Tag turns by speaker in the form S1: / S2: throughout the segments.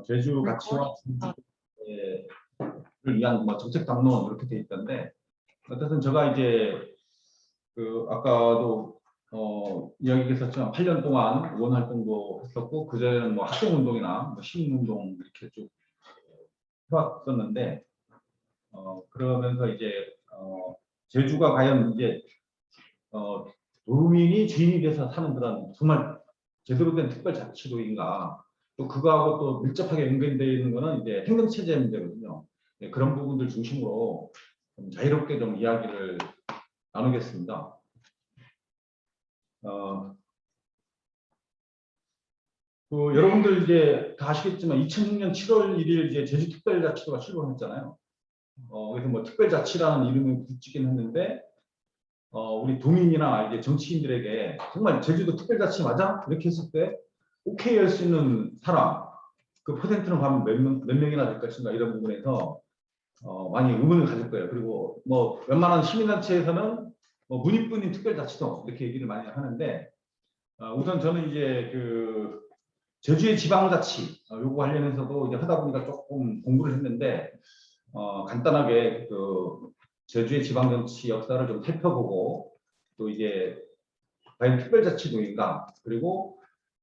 S1: 제주 가치와 중지를 위한 뭐 정책 담론 이렇게 돼 있던데, 어쨌든 제가 이제 그 아까도 이야기했었지만 8년 동안 의원 활동도 했었고, 그전에는 뭐 학생 운동이나 뭐 시민 운동 이렇게 쭉 해왔었는데, 그러면서 이제 제주가 과연 이제 도민이 주인이 돼서 사는 그런 정말 제대로 된 특별자치도인가, 또 그거하고 또 밀접하게 연결되어 있는 거는 이제 행정체제 문제거든요. 네, 그런 부분들 중심으로 좀 자유롭게 좀 이야기를 나누겠습니다. 여러분들 이제 다 아시겠지만 2006년 7월 1일 이제 제주특별자치도가 출범했잖아요. 그래서 뭐 특별자치라는 이름을 붙이긴 했는데, 우리 도민이나 이제 정치인들에게 정말 제주도 특별자치 맞아? 이렇게 했을 때 오케이 할 수 있는 사람, 그 퍼센트는 과연 몇 명이나 될 것인가, 이런 부분에서 많이 의문을 가질 거예요. 그리고 뭐 웬만한 시민단체에서는 뭐 문익분인 특별자치도 이렇게 얘기를 많이 하는데, 우선 저는 이제 그 제주의 지방자치 요거 관련해서도 이제 하다 보니까 조금 공부를 했는데, 간단하게 그 제주의 지방정치 역사를 좀 살펴보고, 또 이제 과연 특별자치도인가, 그리고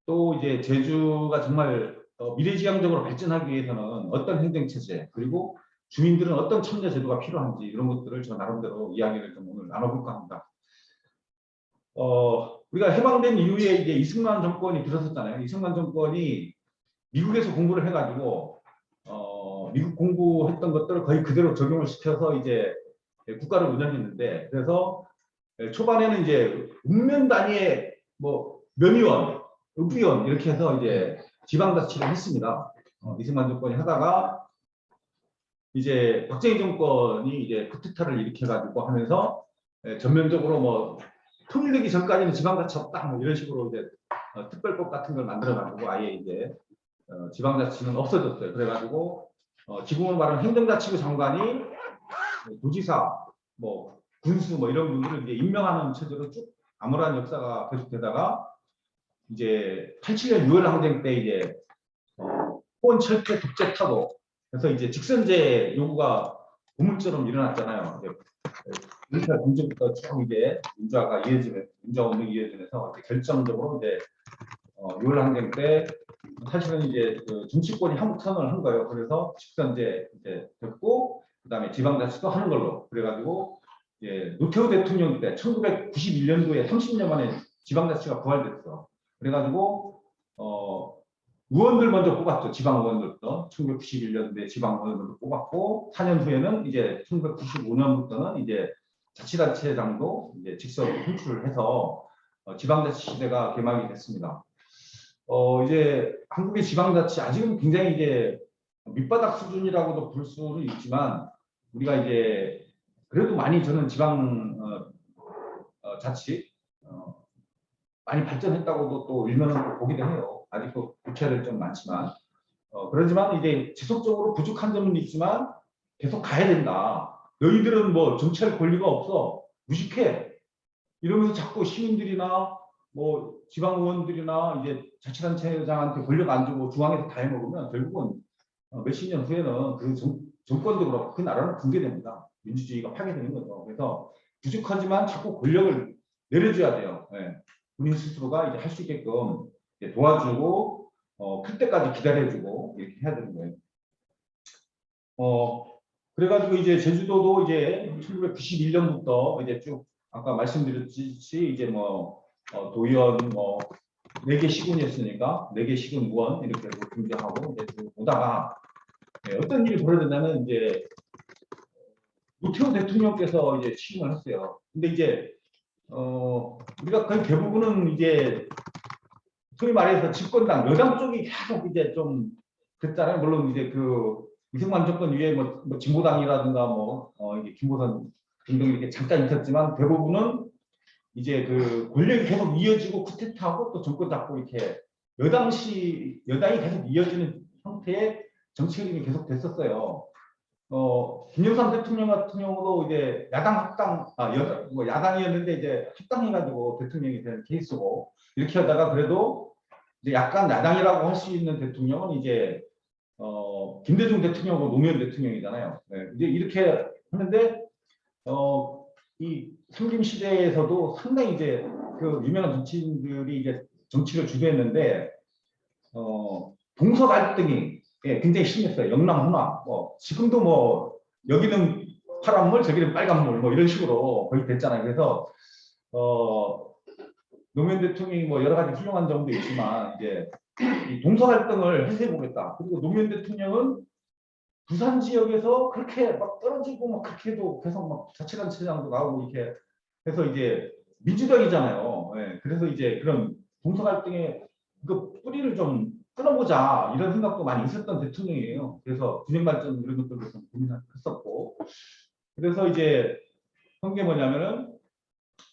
S1: 또 이제 제주가 정말 미래지향적으로 발전하기 위해서는 어떤 행정체제, 그리고 주민들은 어떤 참여 제도가 필요한지, 이런 것들을 저 나름대로 이야기를 좀 오늘 나눠볼까 합니다. 우리가 해방된 이후에 이제 이승만 정권이 들어섰잖아요. 이승만 정권이 미국에서 공부를 해가지고 미국 공부했던 것들을 거의 그대로 적용을 시켜서 이제 국가를 운영했는데, 그래서 초반에는 이제 읍면 단위의 뭐 면의원, 읍의원 이렇게 해서 이제 지방자치를 했습니다. 이승만 정권이 하다가 이제 박정희 정권이 이제 쿠데타를 일으켜가지고 하면서 전면적으로 뭐 통일되기 전까지는 지방자치 없다, 뭐 이런 식으로 이제 특별법 같은 걸 만들어가지고 아예 이제 지방자치는 없어졌어요. 그래가지고 지금으로 말하는 행정자치부 장관이 도지사, 뭐 군수, 뭐 이런 분들을 이제 임명하는 체제로 쭉 암울한 역사가 계속되다가 이제 87년 6월 항쟁 때 이제 호원 철폐 독재 타도, 그래서 이제 직선제 요구가 고물처럼 일어났잖아요. 민주화 문제부터 쭉 이제 민주화 운동이 이어지면서 결정적으로 이제 6월 항쟁 때 사실은 이제 그 정치권이 한국 선언을 한 거예요. 그래서 직선제 이제 됐고, 그다음에 지방자치도 하는 걸로, 그래가지고 이제 노태우 대통령 때 1991년도에 30년 만에 지방자치가 부활됐어. 그래가지고 의원들 먼저 뽑았죠. 지방 의원들부터 1991년도에 지방 의원들도 뽑았고, 4년 후에는 이제 1995년부터는 이제 자치단체장도 이제 직접 선출을 해서 지방자치 시대가 개막이 됐습니다. 이제 한국의 지방자치 아직은 굉장히 이제 밑바닥 수준이라고도 볼 수는 있지만, 우리가 이제 그래도 많이 저는 지방 자치 많이 발전했다고도 또 일면으로 보기도 해요. 아직도 고쳐야 될 점 많지만, 그러지만 이제 지속적으로 부족한 점은 있지만 계속 가야 된다. 너희들은 뭐 정치할 권리가 없어, 무식해, 이러면서 자꾸 시민들이나 뭐 지방 의원들이나 이제 자치단체장한테 권력 안 주고 중앙에서 다 해먹으면 결국은 몇십 년 후에는 그 정권도 그렇고 그 나라는 붕괴됩니다. 민주주의가 파괴되는 거죠. 그래서 부족하지만 자꾸 권력을 내려줘야 돼요. 네. 본인 스스로가 이제 할 수 있게끔 이제 도와주고 클 때까지 기다려주고 이렇게 해야 되는 거예요. 그래가지고 이제 제주도도 이제 1991년부터 이제 쭉 아까 말씀드렸듯이 이제 뭐 도의원 뭐 4개 시군이었으니까 4개 시군 무원 이렇게 해서 등장하고 이제 쭉 오다가 어떤 일이 벌어졌냐면, 이제 노태우 대통령께서 이제 취임을 했어요. 근데 이제 우리가 거의 대부분은 이제 소위 말해서 집권당 여당 쪽이 계속 이제 좀 됐잖아요. 물론 이제 그 이승만 정권 위에 뭐 진보당이라든가 뭐 이게 김보선 등등 이렇게 잠깐 있었지만, 대부분은 이제 그 권력이 계속 이어지고 쿠데타하고 또 정권 잡고 이렇게 여당이 계속 이어지는 형태의 정치 흐름이 계속 됐었어요. 김영삼 대통령 같은 경우도 이제 야당이었는데 이제 합당해가지고 대통령이 된 케이스고, 이렇게 하다가 그래도 이제 약간 야당이라고 할 수 있는 대통령은 이제 김대중 대통령하고 노무현 대통령이잖아요. 네, 이제 이렇게 하는데 이 상김 시대에서도 상당히 이제 그 유명한 정치인들이 이제 정치를 주도했는데 동서 갈등이 예, 굉장히 심했어요. 영남훈화. 지금도 뭐 여기는 파란물, 저기는 빨간물, 뭐 이런 식으로 거의 됐잖아요. 그래서 노무현 대통령이 뭐 여러 가지 훌륭한 점도 있지만 이제 이 동서 갈등을 해소해 보겠다. 그리고 노무현 대통령은 부산 지역에서 그렇게 막 떨어지고 막 그렇게 해도 계속 막 자치단체장도 나오고 이렇게 해서 이제 민주당이잖아요. 예, 그래서 이제 그런 동서 갈등의 그 뿌리를 좀 끊어보자 이런 생각도 많이 있었던 대통령이에요. 그래서 균형 발전 이런 것들도 좀 고민했었고, 그래서 이제 한 게 뭐냐면은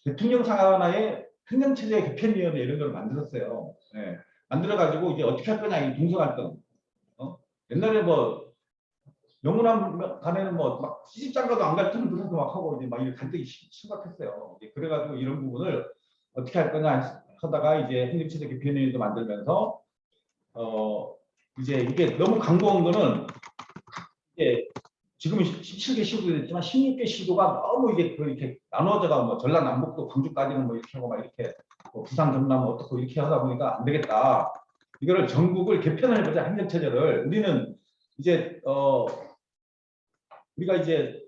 S1: 대통령 산하에 행정체제 개편위원회 이런 걸 만들었어요. 예, 만들어가지고 이제 어떻게 할 거냐 이 동서 갈등. 옛날에 뭐 영문학 간에는 뭐 막 시집장가도 안 갈 틈을 들어서 막 하고 이제 막 이런 갈등이 심각했어요. 그래가지고 이런 부분을 어떻게 할 거냐 하다가 이제 행정체제 개편위원회도 만들면서 이제 이게 너무 강조한 거는 이제 지금 17개 시도 됐지만 16개 시도가 너무 이게 이렇게 나눠져가 뭐 전라 남북도 광주까지는 뭐 이렇게 하고 막 이렇게 뭐 부산 전남 어떻고 이렇게 하다 보니까 안 되겠다. 이거를 전국을 개편을 해보자 행정체제를. 우리는 이제 우리가 이제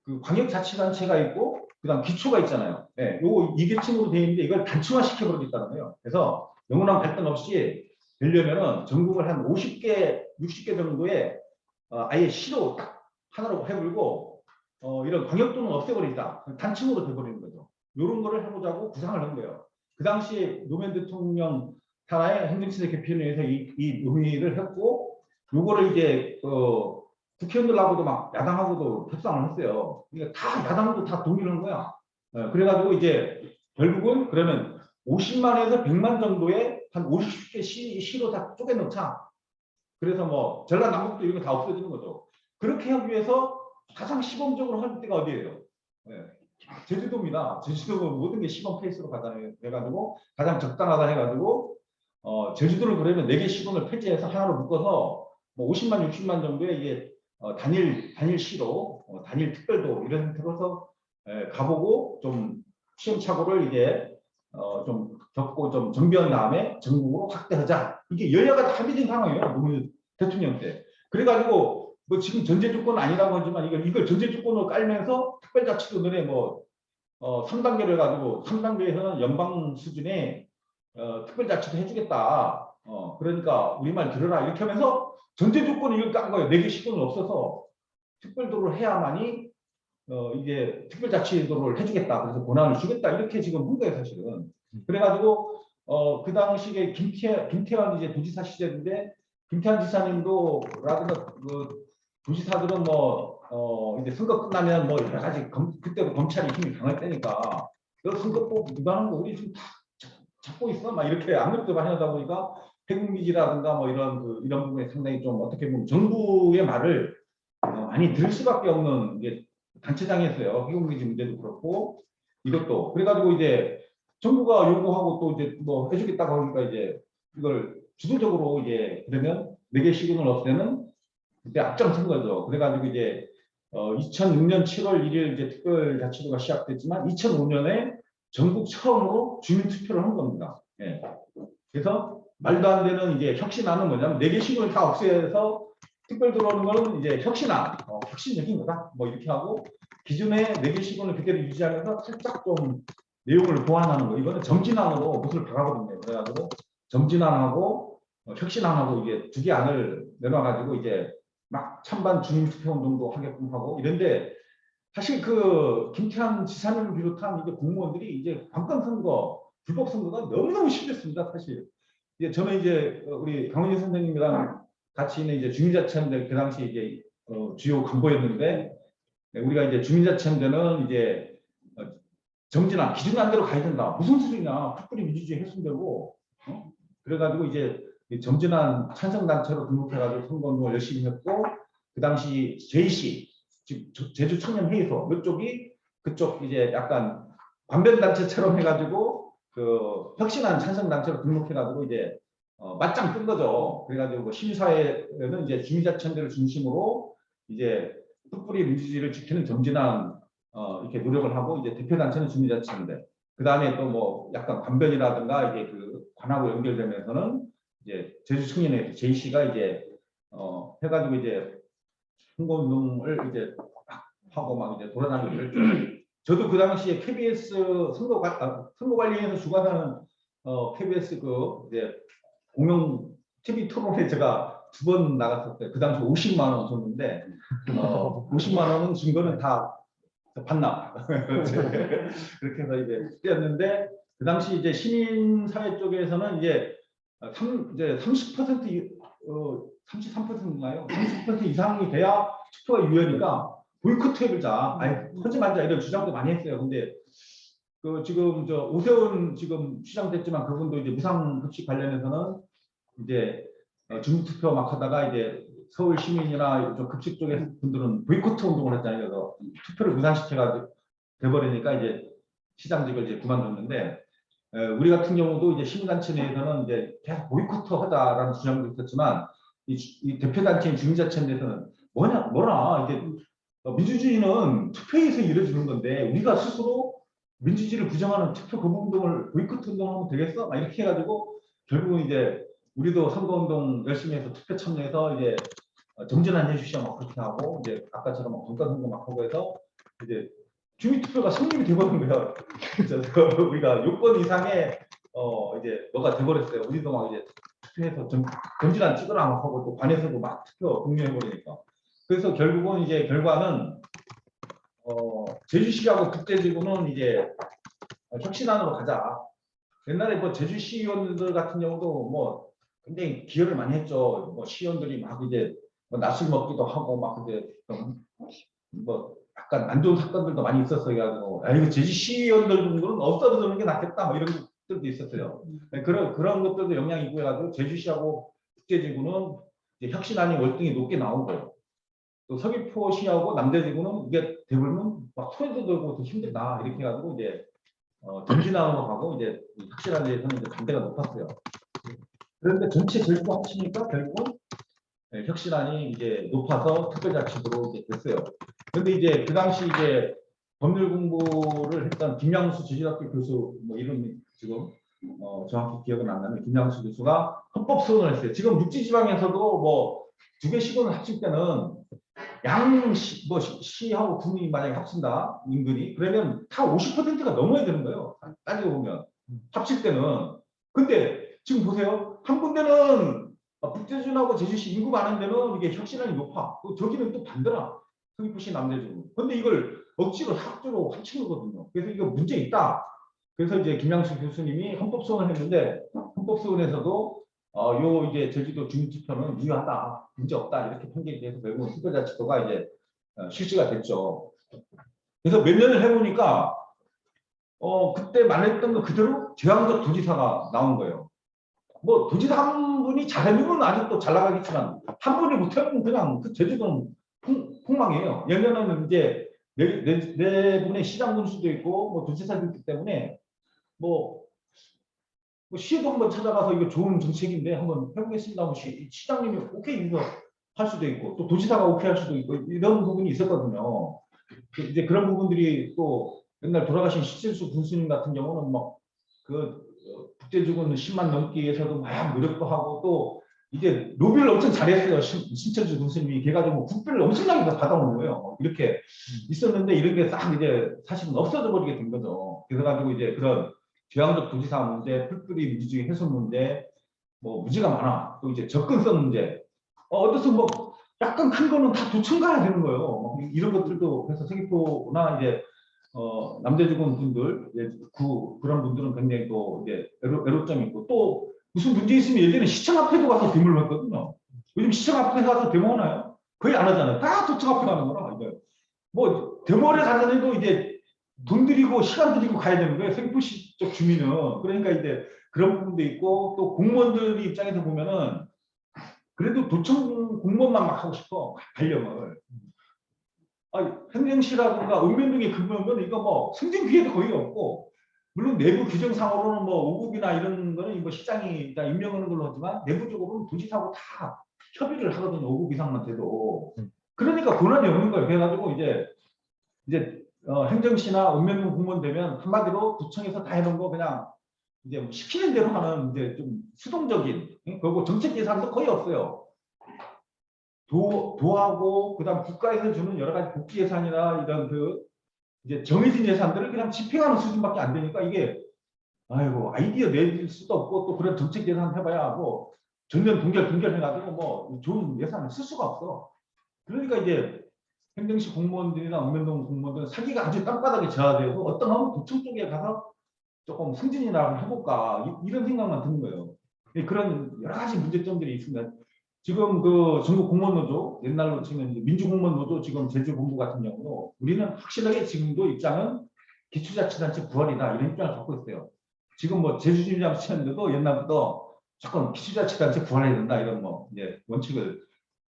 S1: 그 광역자치단체가 있고 그다음 기초가 있잖아요. 네, 요거 2계층으로 되어 있는데 이걸 단층화시켜 버리겠다는 거예요. 그래서 영원한 발전 없이 되려면은 전국을 한 50개, 60개 정도의 아예 시로 딱 하나로 해버리고 이런 광역도는 없애버리자. 단층으로 돼버리는 거죠. 이런 거를 해보자고 구상을 한 거예요. 그 당시 노무현 대통령 하나의 행정체제 개편위에서 이 논의를 했고, 요거를 이제 국회의원들하고도 막 야당하고도 협상을 했어요. 그러니까 다 야당도 다 동의를 한 거야. 그래가지고 이제 결국은 그러면 50만에서 100만 정도의 한 50개 시로 다 쪼개놓자. 그래서 뭐 전라 남북도 이런 거 다 없어지는 거죠. 그렇게 하기 위해서 가장 시범적으로 할 때가 어디예요? 네. 제주도입니다. 제주도가 모든 게 시범 페이스로 가잖아요. 해가지고 가장 적당하다 해가지고 제주도를 그러면 4개 시군을 폐지해서 하나로 묶어서 뭐 50만, 60만 정도의 이게 단일 시로 단일 특별도 이런 형태로 해서 가보고 좀 시행착오를 이제 좀 겪고 좀 정비한 다음에 전국으로 확대하자. 이게 여야가 다 합의된 상황이에요. 노무현 대통령 때. 그래가지고 뭐 지금 전제 조건은 아니라고 하지만 이걸 전제 조건으로 깔면서 특별자치도 너네 뭐 3단계를 가지고 3단계에서는 연방 수준의 특별자치도 해주겠다. 그러니까 우리말 들어라 이렇게 하면서 전제 조건을 이걸 깐 거예요. 4개 시군은 없어서 특별도를 해야만이 이게 특별자치도를 해주겠다. 그래서 권한을 주겠다. 이렇게 지금 한 거예요, 사실은. 그래가지고 그 당시에 김태환 이제 도지사 시절인데 김태환 지사님도 라든가 그 도지사들은 뭐 이제 선거 끝나면 뭐 여러 가지 그때도 검찰이 힘이 강할 때니까 너 선거법 위반한 거 우리 지금 다 잡고 있어. 막 이렇게 아무것도 많이 하다 보니까 태국미지라든가 뭐 이런 부분에 상당히 좀 어떻게 보면 정부의 말을 많이 들을 수밖에 없는 이게 단체장이었어요. 희곡미지 문제도 그렇고 이것도 그래가지고 이제 정부가 요구하고 또 이제 뭐 해주겠다고 하니까 이제 이걸 주도적으로 이제 그러면 4개 시군을 없애는 그때 앞장선 거죠. 그래가지고 이제 2006년 7월 1일 이제 특별자치도가 시작됐지만 2005년에 전국 처음으로 주민투표를 한 겁니다. 예. 그래서 말도 안 되는 이제 혁신안은 뭐냐면 4개 시군을 다 없애서 특별 들어오는 거는 이제 혁신안, 혁신적인 거다. 뭐 이렇게 하고 기존의 4개 시군을 그대로 유지하면서 살짝 좀 내용을 보완하는 거. 이거는 점진안으로 못을 박아버린대요. 그래가지고 점진안하고 혁신안하고 이게 2개 안을 내놔가지고 이제 막 찬반 주민투표운동도 하게끔 하고 이런데 사실 그 김태환 지사님을 비롯한 이제 공무원들이 이제 관건선거, 불법선거가 너무너무 심했습니다. 사실. 이제 저는 이제 우리 강원희 선생님이랑 같이 있는 이제 주민자치연대 그 당시 이제 주요 간부였는데 우리가 이제 주민자치연대는 이제 정진안 기준안대로 가야 된다. 무슨 소리냐? 특별히 민주주의 훼손되고 그래가지고 이제 정진안 찬성단체로 등록해가지고 선거운동을 열심히 했고 그 당시 JC 제주 청년회의소 이쪽이 그쪽 이제 약간 관변단체처럼 해가지고 그 혁신안 찬성단체로 등록해가지고 이제 맞짱 뜬 거죠. 그래가지고 뭐 시민사회는 이제 주민자치단체를 중심으로 이제 풋뿌리 민주주의를 지키는 정진한 이렇게 노력을 하고 이제 대표단체는 주민자치단체. 그 다음에 또 뭐 약간 관변이라든가 이게 그 관하고 연결되면서는 이제 제주 청년회 JC가 이제 해가지고 이제 선거운동을 이제 하고 막 이제 돌아다니고 그랬죠. 저도 그 당시에 KBS 선거관리위원회 주관하는 KBS 그 이제 공영 TV 토론에 제가 2번 나갔을 때 그 당시 50만 원 줬는데 50만 원은 준 거는 다 반납. 그렇게 해서 이제 뛰었는데 그 당시 이제 시민사회 쪽에서는 이제 이제 30% 33%인가요? 30% 이상이 돼야 투표가 유효니까 보이콧 해보자. 아니 하지 말자 이런 주장도 많이 했어요. 근데 그 지금 저 오세훈 지금 시장 됐지만 그분도 이제 무상급식 관련해서는 이제 주민투표 막 하다가 이제 서울 시민이나 좀 급식 쪽에 분들은 보이콧 운동을 했잖아요. 그래서 투표를 무산시켜가지고 돼버리니까 이제 시장직을 이제 그만뒀는데 우리 같은 경우도 이제 시민단체 내에서는 이제 계속 보이콧 하자라는 주장도 있었지만 이 대표단체인 주민자치단체에서는 뭐라 이제 민주주의는 투표에서 이루어지는 건데 우리가 스스로 민주주의를 부정하는 투표 거부 운동을 보이콧 운동하면 되겠어? 막 이렇게 해가지고 결국은 이제 우리도 선거운동 열심히 해서 투표 참여해서 이제 정전한 해주시오 막 그렇게 하고 이제 아까처럼 건강선거 막 하고 해서 이제 주민투표가 성립이 돼버린 거예요. 그래서 우리가 요건 이상의 이제 뭐가 돼버렸어요. 우리도 막 이제 투표해서 정진안 찍으라 막 하고 또 관에서도 막 투표 독려해버리니까. 그래서 결국은 이제 결과는 제주시하고 국제지구는 이제 혁신안으로 가자. 옛날에 뭐 제주시의원들 같은 경우도 뭐 굉장히 기여를 많이 했죠. 뭐 시의원들이 막 이제 뭐 낮술 먹기도 하고 막 이제 뭐 약간 안 좋은 사건들도 많이 있었어요. 그래가지고 아 이거 제주시의원들 정도는 없어지는 게 낫겠다. 뭐 이런 것들도 있었어요. 그런 것들도 영향이 있고 해가지고 제주시하고 국제지구는 이제 혁신안이 월등히 높게 나오고 또 서귀포시하고 남대지구는 이게 되면 막 소리도 들고 더 힘들다 이렇게 해가지고 이제 정진항으로 가고 이제 혁신안에 대해서는 이제 반대가 높았어요. 그런데 전체 제주도 합치니까 결국은 혁신안이 이제 높아서 특별자치도로 이제 됐어요. 그런데 이제 그 당시 이제 법률 공부를 했던 김양수 제주대학교 교수 뭐 이름이 지금 정확히 기억은 안 나는데 김양수 교수가 헌법 소원을 했어요. 지금 육지지방에서도 뭐 두 개 시군을 합칠 때는 시하고 군이 만약에 합친다 인근이 그러면 다 50%가 넘어야 되는 거예요. 따지고 보면 합칠 때는. 근데 지금 보세요. 한 군데는 북제주하고 제주시 인구 많은 데는 이게 혁신안이 높아. 저기는 또 반대라. 서귀포시 남대주. 근데 이걸 억지로 학조로 합친 거거든요. 그래서 이거 문제 있다. 그래서 이제 김양수 교수님이 헌법소원을 했는데 헌법소원에서도 요 이제 제주도 주민투표는 유효하다, 문제 없다 이렇게 판결이 돼서 결국은 특별자치도가 이제 실시가 됐죠. 그래서 몇 년을 해보니까 그때 말했던 거 그대로 제왕적 도지사가 나온 거예요. 뭐 도지사 한 분이 잘해주면 아직도 잘 나가겠지만 한 분이 못하면 그냥 그 제주도는 폭망이에요. 예전에는 이제 네 분의 시장 군수도 있고 뭐 도지사도 있기 때문에 뭐 시도 한번 찾아가서 이거 좋은 정책인데 한번 해보겠습니다. 하면 시장님이 오케이 이거 할 수도 있고 또 도지사가 오케이 할 수도 있고 이런 부분이 있었거든요. 이제 그런 부분들이 또 옛날 돌아가신 시칠수 군수님 같은 경우는 막 그 국제주군 10만 넘기 위해서도 막 노력도 하고 또 이제 로비를 엄청 잘했어요. 신철주 군수님이 걔가지고 뭐 국비를 엄청나게 받아오는 거예요. 이렇게 있었는데 이런 게 싹 이제 사실은 없어져 버리게 된 거죠. 그래서 가지고 이제 그런 제왕적 도지사 문제, 풀뿌리 민주주의 훼손 문제, 뭐 무지가 많아. 또 이제 접근성 문제. 어디서 뭐 약간 큰 거는 다 도청 가야 되는 거예요. 이런 것들도 그래서 서귀포나 이제 남대주군 분들, 이제 그런 분들은 굉장히 또 이제 애로점이 있고 또 무슨 문제 있으면 예전에 시청 앞에도 가서 데모를 했거든요. 요즘 시청 앞에 가서 데모하나요? 거의 안 하잖아요. 다 도청 앞에 가는 거라. 이거 뭐 데모를 가는 해도 이제 돈 들이고 시간 들이고 가야 되는 거예요. 서귀포시 쪽 주민은. 그러니까 이제 그런 부분도 있고 또 공무원들 입장에서 보면은 그래도 도청 공무원만 막 하고 싶어. 발령을. 행정시라든가 읍면동에 근무하면 이거 뭐 승진 기회도 거의 없고 물론 내부 규정상으로는 뭐 5급이나 이런 거는 뭐 시장이 임명하는 걸로 하지만 내부적으로는 도지사하고 다 협의를 하거든요. 5급 이상만 돼도. 그러니까 권한이 없는 거예요. 그래가지고 이제 행정시나 읍면동 공무원 되면 한마디로 구청에서 다 해놓은 거 그냥 이제 뭐 시키는 대로 하는 이제 좀 수동적인 그리고 정책 예산도 거의 없어요. 도하고 그다음 국가에서 주는 여러 가지 복지 예산이나 이런 그 이제 정해진 예산들을 그냥 집행하는 수준밖에 안 되니까 이게 아이고 아이디어 낼 수도 없고 또 그런 정책 예산 해봐야 뭐 전년 동결 해가지고 뭐 좋은 예산을 쓸 수가 없어. 그러니까 이제 행정시 공무원들이나 읍면동 공무원들은 사기가 아주 땅바닥에 저하되고 어떤 하면 도청 쪽에 가서 조금 승진이나 해볼까 이런 생각만 드는 거예요. 그런 여러 가지 문제점들이 있습니다. 지금 그 전국 공무원 노조 옛날로 치면 민주공무원 노조 지금 제주본부 같은 경우도 우리는 확실하게 지금도 입장은 기초자치단체 부활이다 이런 입장을 갖고 있어요. 지금 뭐 제주시장시장도 옛날부터 조금 기초자치단체 부활해야 된다 이런 뭐 이제 원칙을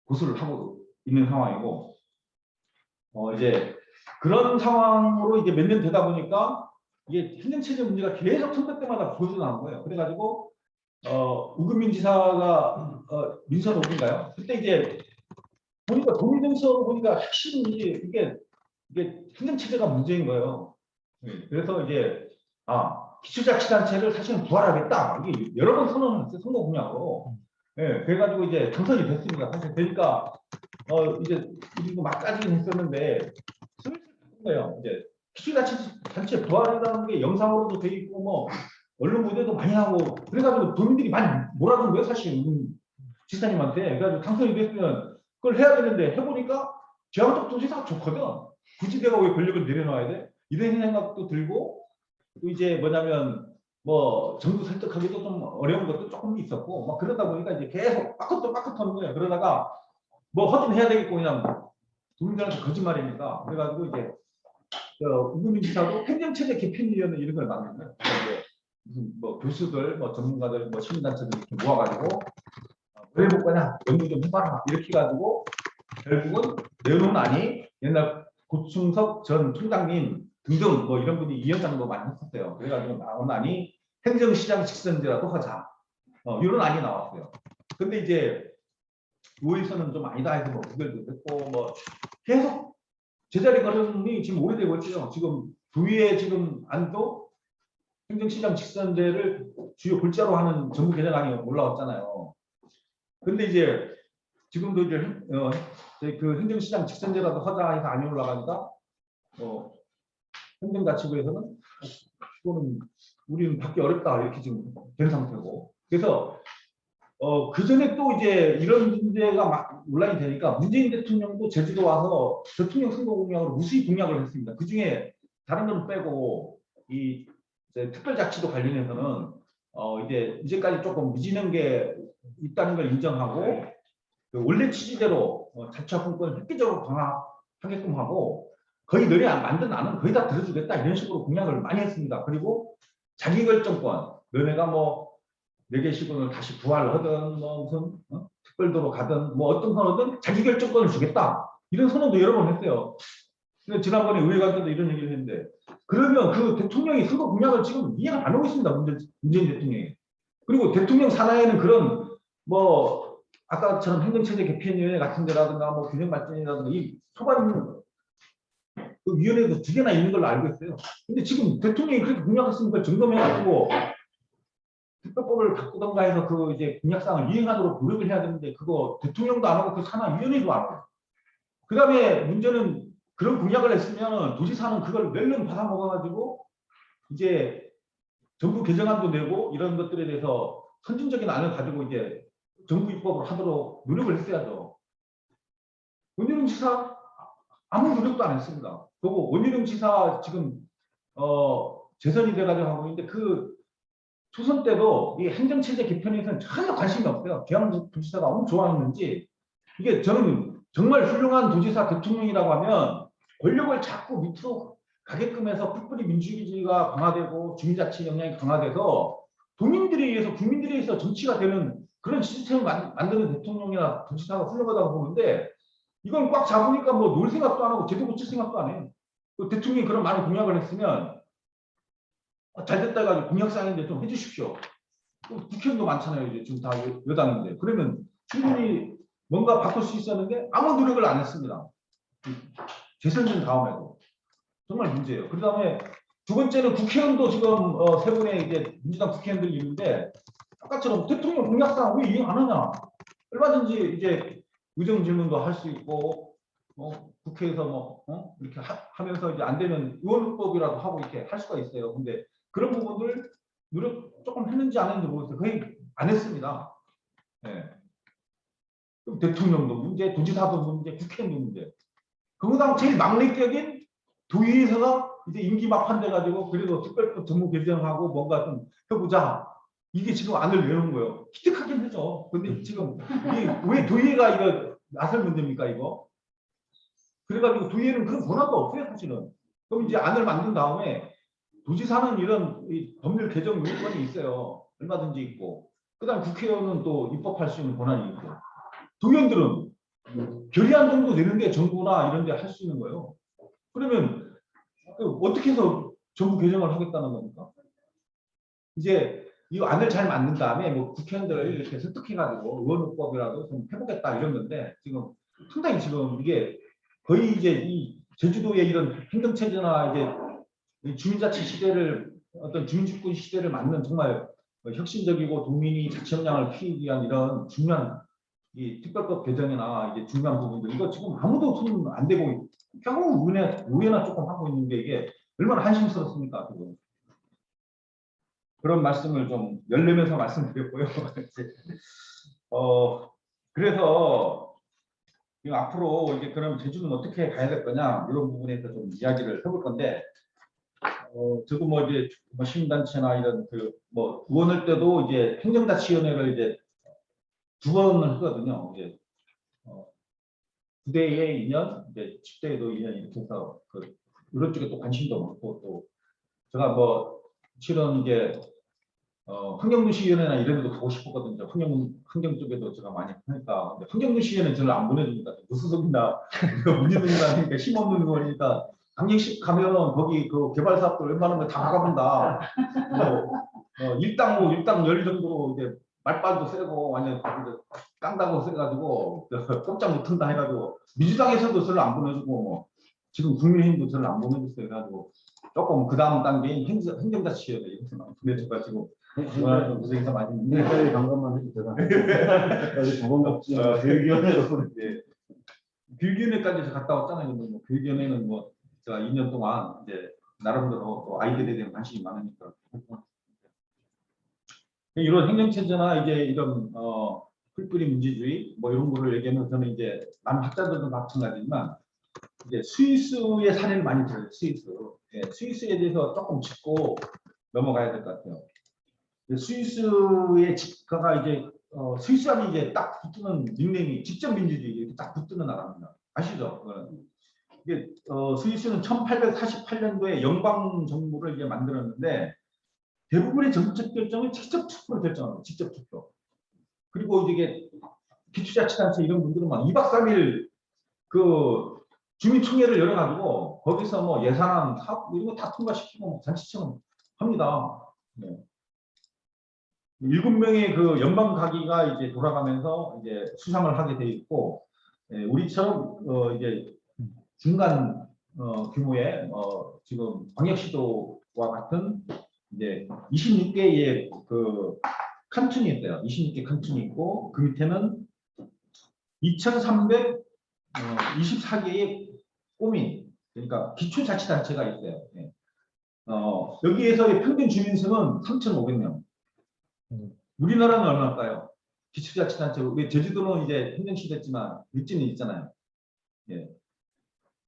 S1: 고수를 하고 있는 상황이고 이제 그런 상황으로 이제 몇 년 되다 보니까 이게 행정체제 문제가 계속 선거 때마다 보여주는 거예요. 그래가지고 우금민 지사가 민선 5인가요? 그때 이제 보니까 동의정서로 보니까 핵심이 이게 행정체제가 문제인 거예요. 그래서 이제 기초자치단체를 사실은 부활하겠다. 이게 여러 번 선언을 했어요. 선거 공약으로. 예, 그래가지고 이제 당선이 됐습니다. 사실 되니까 이제 그리고 막까지는 했었는데 슬슬 바꾼 거예요. 이제 기초자치단체 부활이라는 게 영상으로도 돼 있고 뭐 언론 보도도 많이 하고 그래가지고 도민들이 많이 몰아준 거예요. 사실 지사님한테. 그래가지고 당선이 됐으면 그걸 해야 되는데 해보니까 제왕적 도지사가 좋거든. 굳이 내가 왜 권력을 내려놔야 돼? 이런 생각도 들고 또 이제 뭐냐면 뭐 정부 설득하기도 좀 어려운 것도 조금 있었고 막 그러다 보니까 이제 계속 빠끗하는 거예요. 그러다가 뭐 허준해야 되겠고 그냥 국민들한테 거짓말이니까 그래가지고 이제 우금민 지사도 행정체제 개편위원회 이런 걸 만든 거예요. 무슨 뭐 교수들, 뭐 전문가들, 뭐 시민단체들 이렇게 모아가지고 왜 해볼 거냐 연구 좀 해봐라 이렇게 해가지고 결국은 내놓은 안이 옛날 고충석 전 총장님 등등 뭐 이런 분이 위원장도 많이 했었어요. 그래가지고 나온 안이 행정시장 직선제라도 하자 이런 안이 나왔어요. 근데 이제 의회에서는 좀 아니다 해서 뭐 부결도 됐고 뭐 계속 제자리 걸음이 지금 오래되고 있어요. 지금 부위에 지금 안도 행정시장 직선제를 주요 골자로 하는 정부 개정안이 올라왔잖아요. 근데 이제 지금도 이제 그 행정시장 직선제라도 하자 해서 안이 올라가니까 행정자치부에서는 이거는 우리는 받기 어렵다 이렇게 지금 된 상태고 그래서 그 전에 또 이제 이런 문제가 막 논란이 되니까 문재인 대통령도 제주도 와서 대통령 선거 공약으로 무수히 공약을 했습니다. 그 중에 다른 건 빼고 이 특별자치도 관련해서는 이제까지 조금 미지는 게 있다는 걸 인정하고 그 원래 취지대로 자치화분권을 획기적으로 강화하게끔 하고 거의 너네 만든 안은 거의 다 들어주겠다 이런 식으로 공약을 많이 했습니다. 그리고 자기결정권 너네가 뭐 4개 시군을 다시 부활하든 뭐 무슨 특별도로 가든 뭐 어떤 선언든 자기결정권을 주겠다 이런 선언도 여러 번 했어요. 근데 지난번에 의회관 때도 이런 얘기를 했는데 그러면 그 대통령이 선거 공약을 지금 이해가 안 하고 있습니다. 문재인 대통령이. 그리고 대통령 산하에는 그런 뭐 아까처럼 행정체제 개편위원회 같은 데라든가 뭐 균형발전이라든가 이 소관 그 위원회도 2개나 있는 걸로 알고 있어요. 근데 지금 대통령이 그렇게 공약했으니까 점검해가지고 특별법을 바꾸던가 해서 그 이제 공약상을 이행하도록 노력을 해야 되는데 그거 대통령도 안 하고 그 산하위원회도 안 하고 그 다음에 문제는 그런 공약을 했으면 도지사는 그걸 낼름 받아먹어가지고 이제 정부 개정안도 내고 이런 것들에 대해서 선진적인 안을 가지고 이제 정부 입법을 하도록 노력을 했어야죠. 원희룡 지사 아무 노력도 안 했습니다. 그리고 원희룡 지사 지금 재선이 돼가지고 하고 있는데 그 초선 때도 이 행정체제 개편에서는 전혀 관심이 없어요. 계양국 도지사가 너무 좋아했는지 이게 저는 정말 훌륭한 도지사 대통령이라고 하면 권력을 자꾸 밑으로 가게끔 해서 풋뿌리 민주주의가 강화되고 주민자치 역량이 강화돼서 도민들에 의해서 국민들에 의해서 정치가 되는 그런 시스템을 만드는 대통령이나 도지사가 훌륭하다고 보는데 이건 꽉 잡으니까 뭐 놀 생각도 안 하고 제도 고칠 생각도 안 해요. 그 대통령이 그런 많은 공약을 했으면 잘 됐다 해가지고 공약사항인데 좀 해주십시오. 국회의원도 많잖아요. 이제 지금 다 여당인데. 그러면 충분히 뭔가 바꿀 수 있었는데 아무 노력을 안 했습니다. 재선된 다음에도. 정말 문제예요. 그 다음에 두 번째는 국회의원도 지금 세 분의 이제 민주당 국회의원들이 있는데 아까처럼 대통령 공약사항 왜 이행 안 하냐. 얼마든지 이제 의정 질문도 할 수 있고 국회에서 이렇게 하면서 이제 안 되면 의원법이라도 하고 이렇게 할 수가 있어요. 근데 그런 부분들 노력 조금 했는지 안 했는지 모르겠어요. 거의 안 했습니다. 예. 그럼 대통령도 문제, 도지사도 문제, 국회의원도 문제. 그보다 제일 막내격인 도의회에서가 이제 임기 막판 돼가지고 그래도 특별법 전무 개정하고 뭔가 좀 해보자. 이게 지금 안을 내놓은 거예요. 기특하긴 하죠. 근데 지금 왜 도의회가 이거 나설 문제입니까 이거? 그래가지고 도의회는 그런 권한도 없어요 사실은. 그럼 이제 안을 만든 다음에 도지사는 이런 법률 개정 요건이 있어요. 얼마든지 있고. 그다음 국회의원은 또 입법할 수 있는 권한이 있고. 도의원들은 결의안 정도 내는 게 정부나 이런 데 할 수 있는 거예요. 그러면 어떻게 해서 정부 개정을 하겠다는 겁니까? 이제 이 안을 잘 만든 다음에 뭐 국회의원들을 이렇게 설득해가지고 의원법이라도 좀 해보겠다 이런 건데 지금 상당히 지금 이게 거의 이제 이 제주도의 이런 행정체제나 이제 주민자치 시대를 어떤 주민주권 시대를 맞는 정말 혁신적이고 국민이 자치 역량을 키우기 위한 이런 중요한 이 특별법 개정이나 이제 중요한 부분들 이거 지금 아무도 손 안 대고 겨우 의회나 조금 하고 있는 게 이게 얼마나 한심스럽습니까? 그거. 그런 말씀을 좀 열내면서 말씀드렸고요. 그래서 앞으로 이제 그럼 제주는 어떻게 가야 될 거냐 이런 부분에서 좀 이야기를 해볼 건데 저도 뭐 이제 시민단체나 이런 뭐 의원할 때도 이제 행정자치위원회를 이제 2번을 하거든요. 이제 부대에 2년, 이제 집대에도 2년 이렇게 해서 이런 쪽에 또 관심도 많고 또 제가 뭐 실은 이제 환경도시위원회나 이런 데도 가고 싶었거든요. 환경 쪽에도 제가 많이 하니까. 근데 환경도시위원회 저를 안 보내줍니다. 무소속이나 문제동이나 하니까 힘없는 거니까 강력식 가면은 거기 그 개발 사업들 웬만하면 다 막아본다. 일당 열 정도로 이제 말빨도 세고 완전 깡다고 세가지고 꼼짝 못한다 해가지고 민주당에서도 저를 안 보내주고 뭐 지금 국민의힘도 저를 안 보내줬어요. 해가지고 조금 그 다음 단계인 행정자치위원회 이렇게 보내줘가지고 무색해서 많이
S2: 네, 방금만 해도 되나? 여기 보건복지 교육위원회로
S1: 교육위원회까지 갔다 왔잖아요. 뭐 교육위원회는 뭐 제가 2년 동안 이제 나름대로 또 아이들에 대한 관심이 많으니까 이런 행정체제나 이제 이런 풀뿌리 민주주의 뭐 이런 거를 얘기하면 저는 이제 많은 학자들도 마찬가지지만 이제 스위스의 사례를 많이 들어요. 스위스에 대해서 조금 짚고 넘어가야 될 것 같아요. 스위스의 집가가 이제 스위스하면 이제 딱 붙는 닉네임이 직접 민주주의 이렇게 딱 붙는 나라입니다. 아시죠? 이게 스위스는 1848년도에 연방 정부를 이제 만들었는데 대부분의 정책 결정을 직접 투표로 결정합니다. 직접 투표. 그리고 이게 기초자치단체 이런 분들은 막 2박 3일 그 주민총회를 열어가지고 거기서 뭐 예산, 사업 이런 거 다 통과시키고 잔치처럼 합니다. 네. 7명의 그 연방 가기가 이제 돌아가면서 이제 수상을 하게 돼 있고, 우리처럼 이제 중간 규모의 지금 광역시도와 같은 이제 26개의 그 칸톤이 있어요. 26개 칸톤이 있고 그 밑에는 2,324개의 꼬민, 그러니까 기초자치단체가 있어요. 네. 여기에서의 평균 주민수는 3,500명. 우리나라는 얼마일까요? 기초자치단체, 왜 제주도는 이제 행정시됐지만 육지는 있잖아요. 예.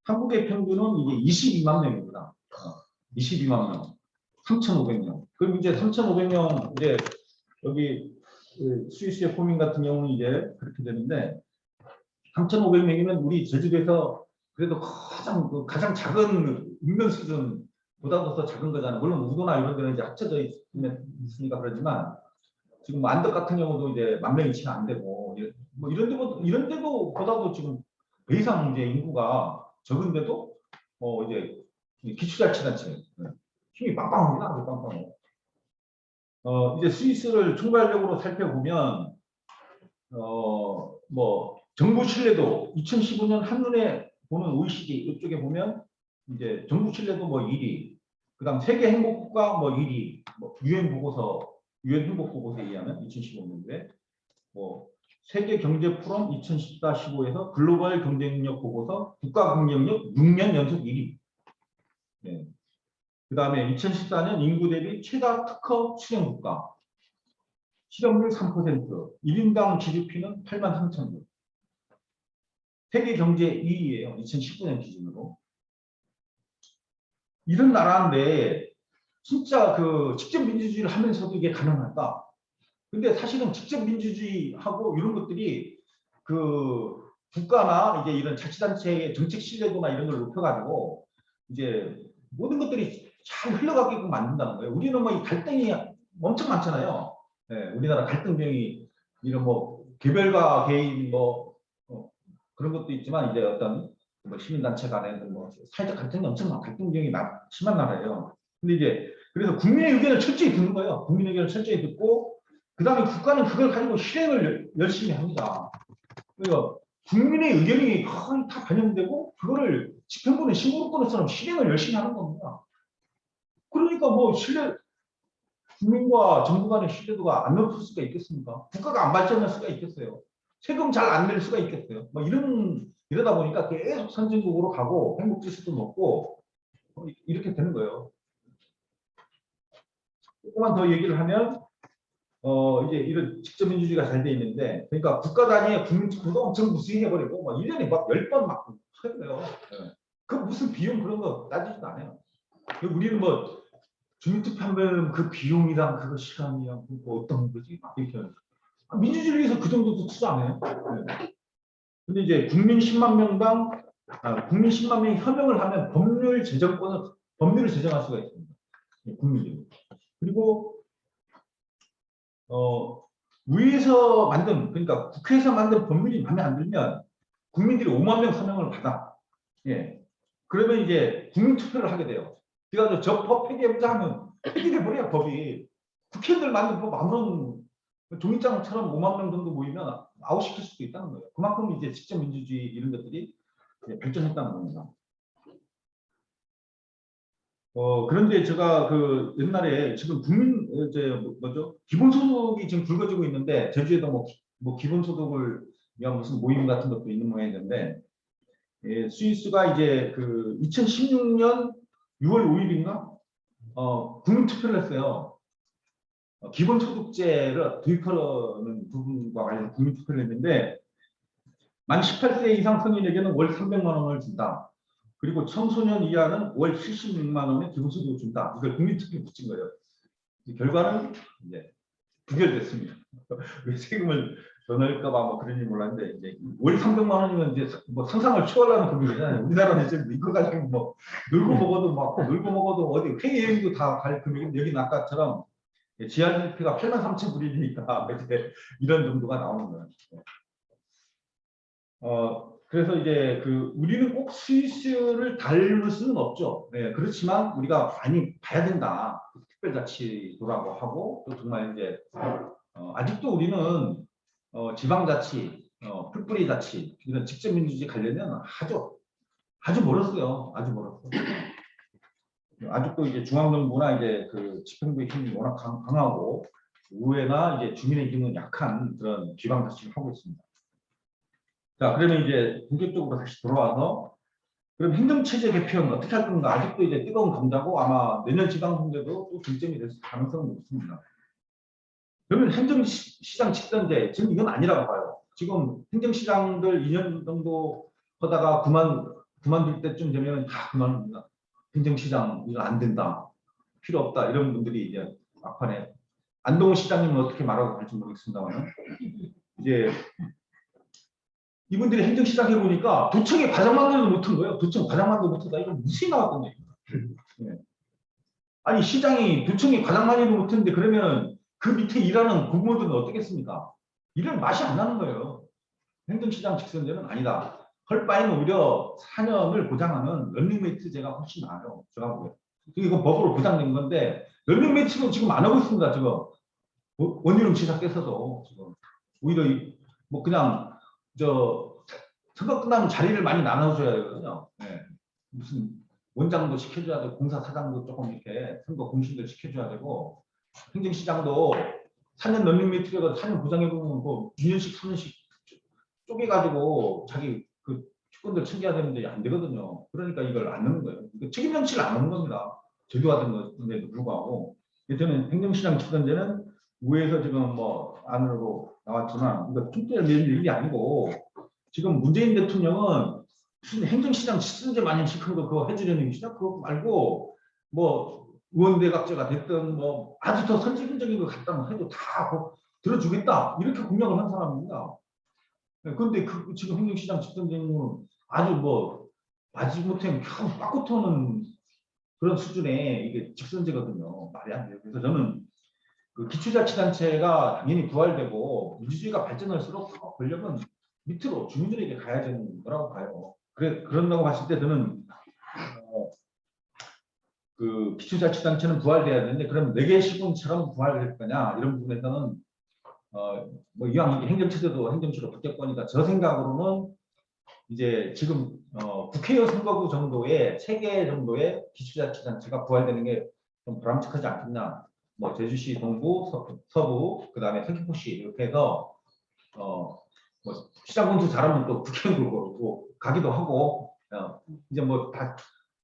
S1: 한국의 평균은 이게 22만 명입니다. 22만 명, 3,500명. 그럼 이제 3,500명 이제 여기 스위스의 호민 같은 경우는 이제 그렇게 되는데 3,500명이면 우리 제주도에서 그래도 가장 작은 인면 수준보다도 더 작은 거잖아요. 물론 우도나 이런 데는 이제 합쳐져 있으니까 그러지만 지금 뭐 안덕 같은 경우도 이제 10,000명이 채 안 되고 뭐 이런 데도 보다도 지금 더 이상 이제 인구가 적은데도 이제 기초자치단체 힘이 빵빵합니다. 아주 빵빵해요. 이제 스위스를 총괄적으로 살펴보면 뭐 정부 신뢰도 2015년 한눈에 보는 OECD 이쪽에 보면 이제 정부 신뢰도 뭐 1위, 그다음 세계 행복국가 뭐 1위, 뭐 유엔 보고서, 유엔 행복 보고서에 의하면 2015년도에 뭐 세계 경제 포럼 2014-15에서 글로벌 경쟁력 보고서 국가 경쟁력 6년 연속 1위. 네. 그다음에 2014년 인구 대비 최다 특허 수령 국가. 실업률 3%, 1인당 GDP는 8만 3천 불. 세계 경제 2위예요. 2019년 기준으로. 이런 나라인데 진짜 그 직접 민주주의를 하면서도 이게 가능할까? 근데 사실은 직접 민주주의하고 이런 것들이 그 국가나 이제 이런 자치단체의 정책 신뢰도나 이런 걸 높여가지고 이제 모든 것들이 잘 흘러가게끔 만든다는 거예요. 우리는 뭐 이 갈등이 엄청 많잖아요. 네, 우리나라 갈등병이 이런 뭐 개별과 개인 뭐 그런 것도 있지만 이제 어떤 뭐 시민단체 간에 뭐 사회적 갈등이 엄청 갈등병이 심한 나라예요. 근데 이제 그래서 국민의 의견을 철저히 듣는 거예요. 국민의 의견을 철저히 듣고 그다음에 국가는 그걸 가지고 실행을 열심히 합니다. 그러니까 국민의 의견이 거의 다 반영되고 그거를 집행부는 신고권처럼 실행을 열심히 하는 겁니다. 그러니까 뭐 국민과 정부 간의 신뢰도가 안 높을 수가 있겠습니까? 국가가 안 발전할 수가 있겠어요. 세금 잘 안 낼 수가 있겠어요. 뭐 이러다 보니까 계속 선진국으로 가고 행복지수도 높고 이렇게 되는 거예요. 조금만 더 얘기를 하면 이제 이런 직접 민주주의가 잘 돼 있는데 그러니까 국가 단위의 국민 투표도 엄청 무수해버리고 뭐 1년에 막 10번 막 하거든요. 그 무슨 비용 그런 거 따지지도 않아요. 우리는 뭐 주민투표하면 그 비용이랑 그거 시간이랑 뭐 어떤 거지? 이렇게 민주주의를 위해서 그 정도도 투자 안 해요. 네. 근데 이제 국민 10만 명이 현명을 하면 법률을 제정할 수가 있습니다. 국민이. 그리고 위에서 만든 그러니까 국회에서 만든 법률이 마음에 안 들면 국민들이 5만 명 서명을 받아. 예. 그러면 이제 국민 투표를 하게 돼요. 그래가지고 저 법 폐기해보자 하면 폐기돼 버려요 법이. 국회의원들 만든 법 아무런 종이장처럼 5만 명 정도 모이면 아웃시킬 수도 있다는 거예요. 그만큼 이제 직접 민주주의 이런 것들이 발전했다는 겁니다. 그런데 제가 그 옛날에 지금 뭐죠? 기본소득이 지금 굵어지고 있는데 제주에도 뭐 기본소득을 위한 무슨 모임 같은 것도 있는 모양인데 스위스가 이제 그 2016년 6월 5일인가 국민투표를 했어요. 기본소득제를 도입하는 부분과 관련해서 국민투표를 했는데 만 18세 이상 성인에게는 월 300만 원을 준다. 그리고 청소년 이하는 월 76만 원의 기본소득을 준다. 이걸 국민투표에 붙인 거예요. 결과는 이제 부결됐습니다. 왜 세금을 더 넣을까봐 뭐 그런지 몰랐는데 이제 월 300만 원이면 이제 뭐 상상을 초월하는 금액이잖아요. 우리나라는 이제 이거 가지고 뭐 놀고 먹어도 어디 회여행도 다 갈 금액인데 여기는 아까처럼 지하주택가 8만 3천 불이니까 이런 정도가 나오는 거예요. 그래서 이제 우리는 꼭 스위스를 닮을 수는 없죠. 네, 그렇지만 우리가 많이 봐야 된다. 특별자치도라고 하고 또 정말 이제 아직도 우리는 지방자치, 풀뿌리자치 이런 직접민주주의 가려면 아주 멀었어요. 아주 멀었어. 아직도 이제 중앙정부나 이제 그 집행부의 힘이 워낙 강하고 의회나 이제 주민의 힘은 약한 그런 지방자치를 하고 있습니다. 자, 그러면 이제 본격적으로 다시 돌아와서 그럼 행정체제 개편 어떻게 할 건가? 아직도 이제 뜨거운 감자고 아마 내년 지방선거도 또 쟁점이 될 가능성은 높습니다. 그러면 행정시장 집단제 지금 이건 아니라고 봐요. 지금 행정시장들 2년 정도 하다가 그만둘 때쯤 되면 다 그만둡니다. 행정시장 이거 안 된다, 필요 없다 이런 분들이 이제 막판에 안동훈 시장님은 어떻게 말하고 갈지 모르겠습니다만 이제 이분들이 행정시장 해보니까 도청에 과장만도 못한 거예요. 도청 과장만도 못하다. 이건 무슨 나왔던 얘기예요. 네. 아니 시장이 도청에 과장만도 못했는데 그러면 그 밑에 일하는 공무원들은 어떻겠습니까? 일은 맛이 안 나는 거예요. 행정시장 직선제는 아니다. 헐 바에는 오히려 4년을 보장하는 런닝메이트제가 훨씬 나아요. 제가 보기에. 이건 법으로 보장된 건데 런닝 매치는 지금 안 하고 있습니다. 지금 원유름 지사께서도 지금 오히려 뭐 그냥 저 선거 끝나면 자리를 많이 나눠줘야 되거든요. 네. 무슨 원장도 시켜줘야 되고 공사사장도 조금 이렇게 선거 공신도 시켜줘야 되고 행정시장도 4년 런닝 매치가 4년 보장해보면 뭐 2년씩 3년씩 쪼개가지고 자기 그 주권들 챙겨야 되는데 안 되거든요. 그러니까 이걸 안 넣는 거예요. 책임 정치를 안 하는 겁니다. 제도화된 건데도 불구하고. 저는 행정시장 직선제는 우회에서 지금 뭐 안으로 나왔지만 이거 총대를 내는 일이 아니고 지금 문재인 대통령은 무슨 행정시장 직선제 마냥 시큰 거 그거 해주려는 것이냐 그거 말고 뭐 의원대각제가 됐든 뭐 아주 더 선진적인 거 갖다 해도 다 들어주겠다 이렇게 공약을 한 사람입니다. 그런데 그 지금 행정시장 직선제는 아주 뭐 마지못해 겨우 빠꾸 터는 그런 수준의 이게 직선제거든요. 말이 안 돼요. 그래서 저는 그 기초자치단체가 당연히 부활되고 민주주의가 발전할수록 권력은 밑으로 주민들에게 가야 되는 거라고 봐요. 그런다고 봤을 때 저는 그 기초자치단체는 부활돼야 되는데 그럼 4개 시군처럼 부활될 거냐 이런 부분에서는 뭐 이왕 행정체제도 행정처로 바뀌었거니까 저 생각으로는 이제 지금 국회의원 선거구 정도의 3개 정도의 기초자치단체가 부활되는 게 좀 바람직하지 않겠냐. 뭐 제주시 동부, 서부, 그다음에 서귀포시 이렇게 해서 뭐 시장 공수 잘하면 또 국회의원도 그렇고 가기도 하고 이제 뭐 다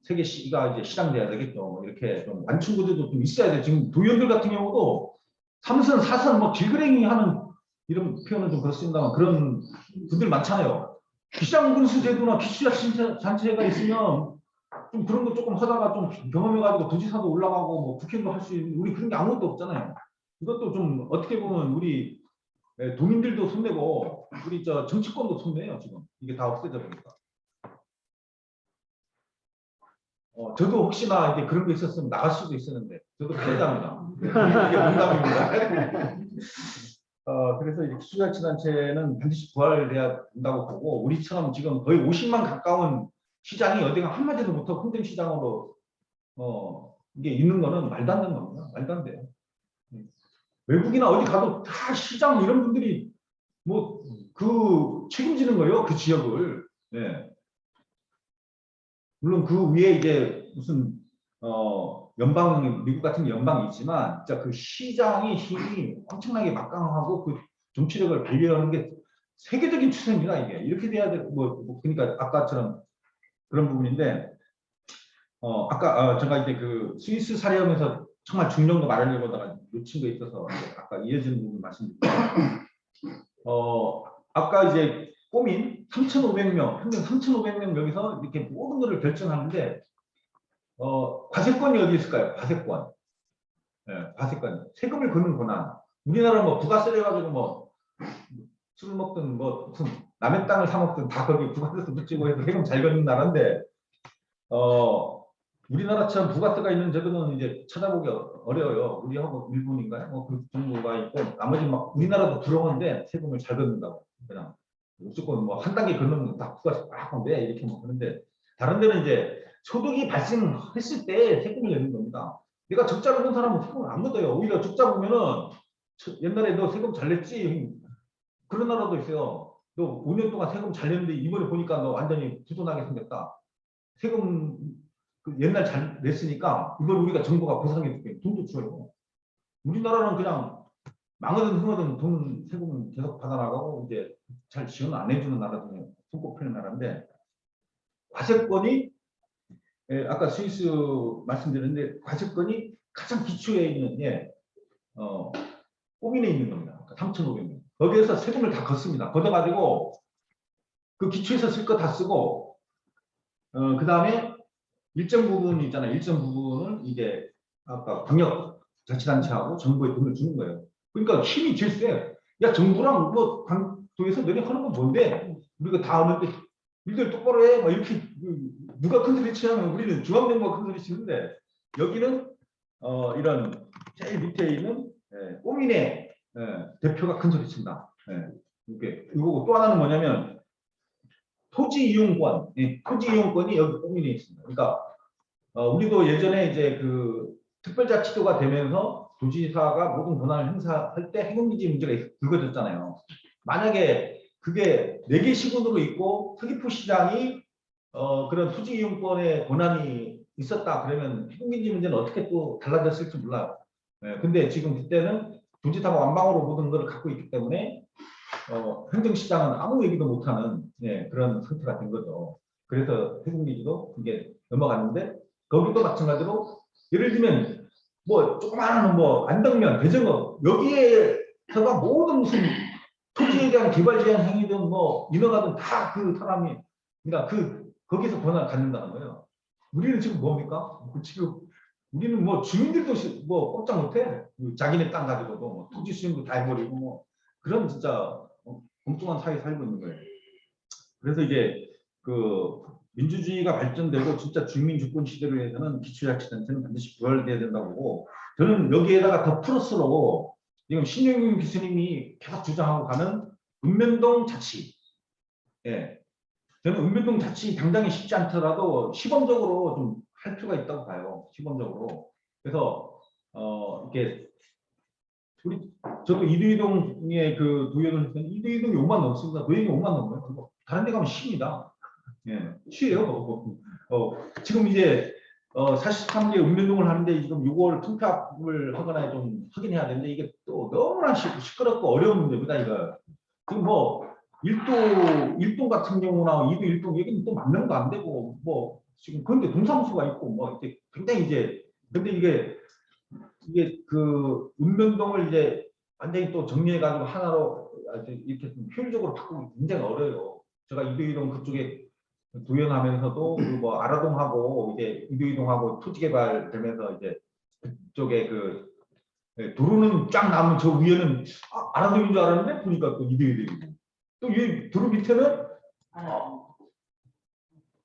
S1: 3개 시가 이제 시장돼야 되겠죠. 뭐 이렇게 좀 완충 구조도 좀 있어야 돼. 지금 도의원들 같은 경우도 3선, 4선 뭐 길거랭이 하는 이런 표현은 좀 그렇습니다만 그런 분들 많잖아요. 시장군수 제도나 기초자치단체가 있으면 좀 그런 거 조금 하다가 좀 경험해가지고 도지사도 올라가고 뭐 국회의원도 할 수 있는 우리 그런 게 아무것도 없잖아요. 이것도 좀 어떻게 보면 우리 도민들도 손대고 우리 저 정치권도 손대요 지금 이게 다 없어져 버리니까. 저도 혹시나 이제 그런 게 있었으면 나갈 수도 있었는데 저도 피해자입니다. 이게 농담입니다. 그래서 이제 기초자치단체는 반드시 부활해야 된다고 보고 우리처럼 지금 거의 50만 가까운 시장이 어디가 한마디도 못하고 행정시장으로 이게 있는 거는 말도 안 되는 겁니다. 말도 안 돼요. 외국이나 어디 가도 다 시장 이런 분들이 뭐 그 책임지는 거예요. 그 지역을. 네. 물론 그 위에 이제 무슨 연방 미국 같은 연방이 있지만 진짜 그 시장의 힘이 엄청나게 막강하고 그 정치력을 발휘하는 게 세계적인 추세입니다. 이게 이렇게 돼야 돼. 뭐 그러니까 아까처럼 그런 부분인데 아까 제가 이제 그 스위스 사례하면서 정말 중요한 거 말하려고 하다가 놓친 거 있어서 아까 이어지는 부분 말씀드릴게요. 아까 이제 꼬민 3,500명, 현재 3,500명 여기서 이렇게 모든 것을 결정하는데 과세권이 어디 있을까요? 과세권. 네, 과세권. 세금을 걷는 권한. 우리나라 뭐 부가세를 해가지고 뭐 술 먹든 뭐 무슨 남의 땅을 사 먹든 다 거기 부가세서 붙이고 해서 세금 잘 걷는 나라인데 우리나라처럼 부가세가 있는 제도는 이제 찾아보기 어려워요. 우리하고 일본인가요? 뭐 그 정도가 있고 나머지 막 우리나라도 부러운데 세금을 잘 걷는다고 그냥 무조건 뭐 한 단계 걷는 다 부가세 막 하는데 이렇게 뭐 하는데 다른 데는 이제 소득이 발생했을 때 세금을 내는 겁니다. 내가 적자를 본 사람은 세금을 안 걷어요. 오히려 적자 보면은 옛날에 너 세금 잘 냈지 그런 나라도 있어요. 너 5년 동안 세금 잘 냈는데 이번에 보니까 너 완전히 부도나게 생겼다. 세금 옛날 잘 냈으니까 이번 우리가 정부가 보상해줄게. 돈도 줘요. 우리나라는 그냥 망하든 흥하든 돈 세금은 계속 받아나가고 이제 잘 지원 안 해주는 나라 중에 손꼽히는 나라인데 과세권이 아까 스위스 말씀드렸는데 과세권이 가장 기초에 있는 꼬민에 있는 겁니다. 3,500명. 거기에서 세금을 다 걷습니다. 걷어가지고 그 기초에서 쓸 거 다 쓰고 그 다음에 일정 부분 있잖아요. 일정 부분은 이제 아까 광역 자치단체하고 정부에 돈을 주는 거예요. 그러니까 힘이 제일 세. 야 정부랑 뭐 광도에서 너네 하는 건 뭔데? 우리가 다 하는데 일들 똑바로 해. 막 이렇게 누가 큰 소리 치냐면 우리는 중앙정부가 큰 소리 치는데 여기는 이런 제일 밑에 있는 꼬민의 대표가 큰 소리 친다. 이렇게 이거고 또 하나는 뭐냐면 토지 이용권, 토지 이용권이 여기 꼬민에 있습니다. 그러니까 우리도 예전에 이제 그 특별자치도가 되면서 도지사가 모든 권한을 행사할 때 행정기지 문제가 불거졌잖아요. 만약에 그게 4개 시군으로 있고 서귀포시장이 그런 토지 이용권의 권한이 있었다 그러면 행정기지 문제는 어떻게 또 달라졌을지 몰라요. 근데 지금 그때는 도지사가 완방으로 모든 걸 갖고 있기 때문에 행정시장은 아무 얘기도 못하는 그런 상태가 된 거죠. 그래서 행정기지도 이게 넘어갔는데 거기도 마찬가지로 예를 들면 뭐 조그마한 뭐 안덕면, 대정읍 여기에서가 모든 무슨 토지에 대한 개발 제한 행위든 뭐 인허가든 다 그 사람이 그러니까 거기서 권한을 갖는다는 거예요. 우리는 지금 뭡니까? 지금 우리는 뭐 주민들도 뭐 꼼짝 못해. 자기네 땅 가지고도 뭐 토지 수용도 다 해버리고 뭐 그런 진짜 엉뚱한 사회에 살고 있는 거예요. 그래서 이제 그 민주주의가 발전되고 진짜 주민주권 시대를 위해서는 기초자치단체는 반드시 부활돼야 된다고 보고 저는 여기에다가 더 플러스로 지금 신영윤 교수님이 계속 주장하고 가는 읍면동 자치. 예. 저는 읍면동 자치 당장이 쉽지 않더라도 시범적으로 좀 할 필요가 있다고 봐요. 시범적으로. 그래서 이렇게 우리 저도 이두이동에 그 도연을 했더니 이두이동이 5만 넘습니다. 도연이 5만 넘어요. 다른 데 가면 10입니다. 예, 쉬예요. 지금 이제 43개 읍면동을 하는데 지금 6월 통합을 하거나 좀 확인해야 되는데 이게 또 너무나 시끄럽고 어려운 문제입니다. 이거 지금 뭐 일동 같은 경우나 이도 일동 여기는 또 10,000명도 안 되고 뭐 지금 그런데 동사무소가 있고 뭐 이제 굉장히 이제 근데 이게 그 읍면동을 이제 완전히 또 정리해가지고 하나로 이렇게 좀 효율적으로 바꾸기 굉장히 어려워요. 제가 이도이동 그쪽에 도연하면서도 그뭐 아라동하고 이제 이도이동하고 토지개발 되면서 이제 그쪽에 그 도로는 쫙 나오면 저 위에는 아라동인 줄 알았는데 보니까 또 이도이동이고 또 이 도로 밑에는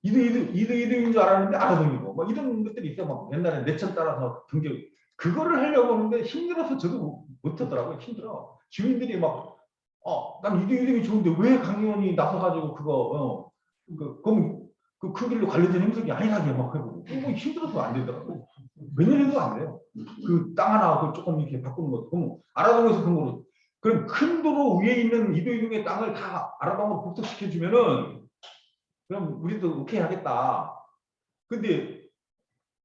S1: 이도이동인 줄 알았는데 아라동이고 뭐 이런 것들이 있어. 막 옛날에 내천 따라서 경계 그거를 하려고 하는데 힘들어서 저도 못하더라고요. 힘들어. 주민들이 막 난 이도이동이 좋은데 왜 강의원이 나서가지고 그거 그럼 그 길로 관련된 행석이 아니라게 막 하고 뭐 힘들어서 안 되더라고요. 몇 년 해도 안 돼요. 그 땅 하나 그 조금 이렇게 바꾸는 것도 그럼 아라동에서 그런 거로 그럼 큰 도로 위에 있는 이도이동의 땅을 다 아라동으로 복속시켜 주면은 그럼 우리도 오케이 하겠다. 근데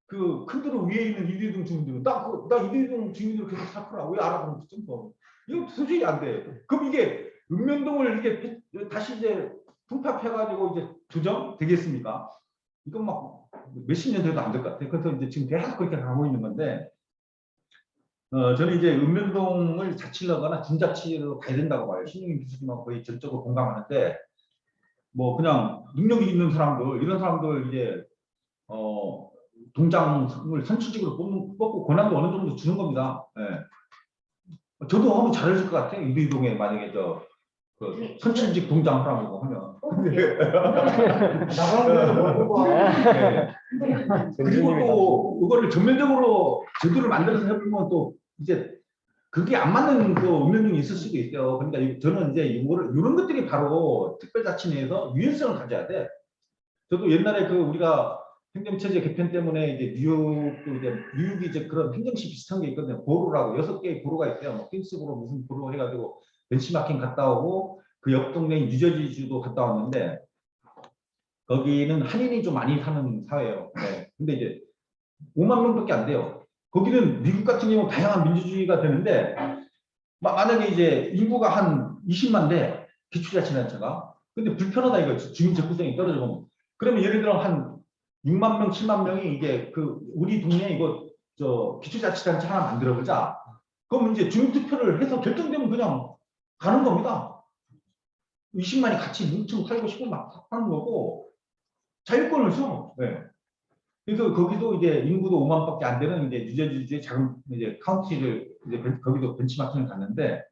S1: 그 큰 도로 위에 있는 이도이동 주민들은 나 이도이동 주민들 계속 살거라 왜 아라동 좀 더. 이거 도저히 안 돼. 그럼 이게 읍면동을 이게 다시 이제 분파해가지고 이제 조정 되겠습니까? 이건 막 몇십 년 돼도 안 될 것 같아요. 그래서 이제 지금 계속 그렇게 가고 있는 건데, 저는 이제 읍면동을 자치하거나 준자치로 가야 된다고 봐요. 신용인 교수님하고 거의 전적으로 공감하는데, 뭐 그냥 능력이 있는 사람들, 이런 사람들 이제 동장을 선출직으로 뽑고 권한도 어느 정도 주는 겁니다. 예. 저도 하면 잘해줄 것 같아요. 이동에 만약에 그 선출직 동장 하라고 하면. 네. 그리고 또 그거를 전면적으로 제도를 만들어서 해보면 또 이제 그게 안 맞는 또 운명이 있을 수도 있어요. 그러니까 저는 이제 이런 것들이 바로 특별자치 내에서 유연성을 가져야 돼. 저도 옛날에 그 우리가 행정체제 개편 때문에 이제 뉴욕이 이제 그런 행정시 비슷한 게 있거든요. 보로라고 6개의 보로가 있어요. 뭐 퀸스보로 무슨 보로 해가지고 벤치마킹 갔다 오고 그 옆 동네인 뉴저지주도 갔다 왔는데 거기는 한인이 좀 많이 사는 사회예요. 네. 근데 이제 5만 명밖에 안 돼요. 거기는 미국 같은 경우 다양한 민주주의가 되는데 만약에 이제 인구가 한 20만 대 기초자치단체가 근데 불편하다 이거 주민 접근성이 떨어지고 그러면 예를 들어 한 6만 명, 7만 명이 이제 그 우리 동네에 이거 기초자치단체 하나 만들어 보자. 그럼 이제 주민투표를 해서 결정되면 그냥 가는 겁니다. 20만이 같이 뭉치고 살고 싶고 막 하는 거고 자율권을 줘. 네. 그래서 거기도 이제 인구도 5만밖에 안 되는 이제 뉴저지주의 작은 이제 카운티를 이제 거기도 벤치마킹을 갔는데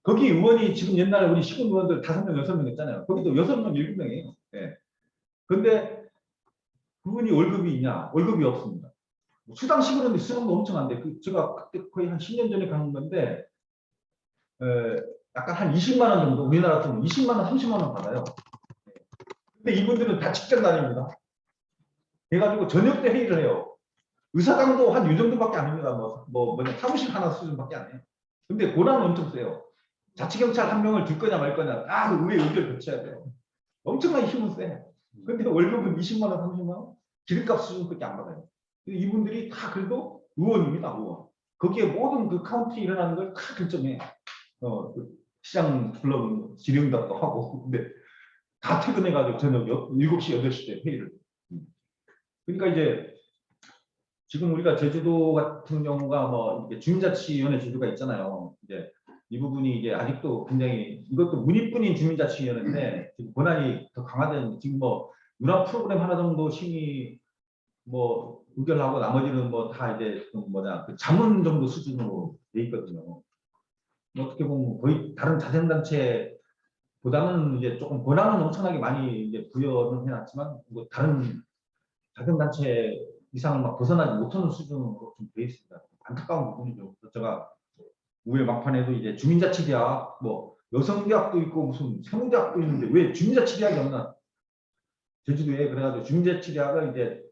S1: 거기 의원이 지금 옛날에 우리 시군 의원들 5명, 6명 했잖아요. 거기도 6명, 7명이에요. 네. 근데 그분이 월급이 있냐? 월급이 없습니다. 수당식으로는 수당도 엄청 안 돼. 제가 그때 거의 한 10년 전에 간 건데 약간 한 20만 원 정도 우리나라 같으면 20만 원, 30만 원 받아요. 근데 이분들은 다 직장 다닙니다. 해가지고 저녁 때 회의를 해요. 의사당도 한 이 정도밖에 안 합니다. 뭐냐 사무실 하나 수준밖에 안 해요. 근데 고난은 엄청 세요. 자치경찰 한 명을 줄 거냐 말 거냐 딱 의회 의결 거쳐야 돼요. 엄청나게 힘은 세. 근데 월급은 20만 원, 30만 원? 기름값 수준밖에 안 받아요. 근데 이분들이 다 그래도 의원입니다, 의원. 거기에 모든 그 카운티 일어나는 걸 다 결정해. 그 시장 불러면 질의응답도 하고. 근데 다 퇴근해가지고 저녁 7시, 8시 때 회의를. 그러니까 이제 지금 우리가 제주도 같은 경우가 뭐 주민자치위원회 제도가 있잖아요. 이제 이 부분이 이제 아직도 굉장히 이것도 문의뿐인 주민자치위원회인데 지금 권한이 더 강화된 지금 뭐 융합 프로그램 하나 정도 심의 뭐 의결하고 나머지는 뭐 다 이제 그 자문 정도 수준으로 돼 있거든요. 어떻게 보면 거의 다른 자생단체보다는 이제 조금 권한은 엄청나게 많이 이제 부여는 해놨지만 뭐 다른 자생단체 이상을 막 벗어나지 못하는 수준으로 좀 돼 있습니다. 안타까운 부분이죠. 그래서 제가 우회 막판에도 이제 주민자치대학 뭐 여성대학도 있고 무슨 세무대학도 있는데 왜 주민자치대학이 없나 제주도에 그래가지고 주민자치대학을 이제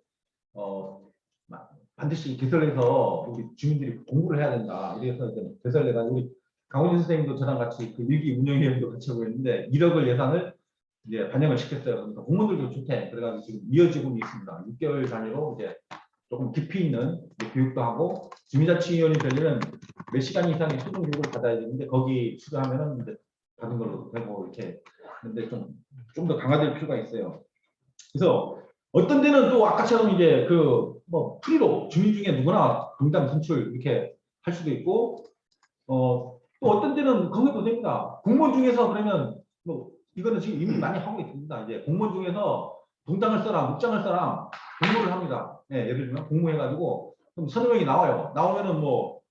S1: 반드시 개설해서 우리 주민들이 공부를 해야 된다. 이래서 이제 개설해가지고 우리 강원진 선생님도 저랑 같이 그 일기 운영위원도 같이 하고 있는데 1억을 예산을 이제 반영을 시켰어요. 그러니까 공무원들도 좋대. 그래가지고 지금 이어지고 있습니다. 6개월 단위로 이제 조금 깊이 있는 교육도 하고 주민자치위원이 되려면 몇 시간 이상의 소등 교육을 받아야 되는데 거기 수료하면은 이제 받은 걸로 되고 이렇게 근데 좀 더 강화될 필요가 있어요. 그래서 어떤 데는 또 아까처럼 이제 그 뭐 프리로 주민 중에 누구나 분담 분출 이렇게 할 수도 있고 또 어떤 데는 그것도 됩니다. 공무원 중에서 그러면 뭐 이거는 지금 이미 많이 하고 있습니다. 이제 공무원 중에서 동장을 써라, 묵장을 써라 공모를 합니다. 네, 예를 들면 공모해가지고 그럼 서너 명이 나와요. 나오면은 뭐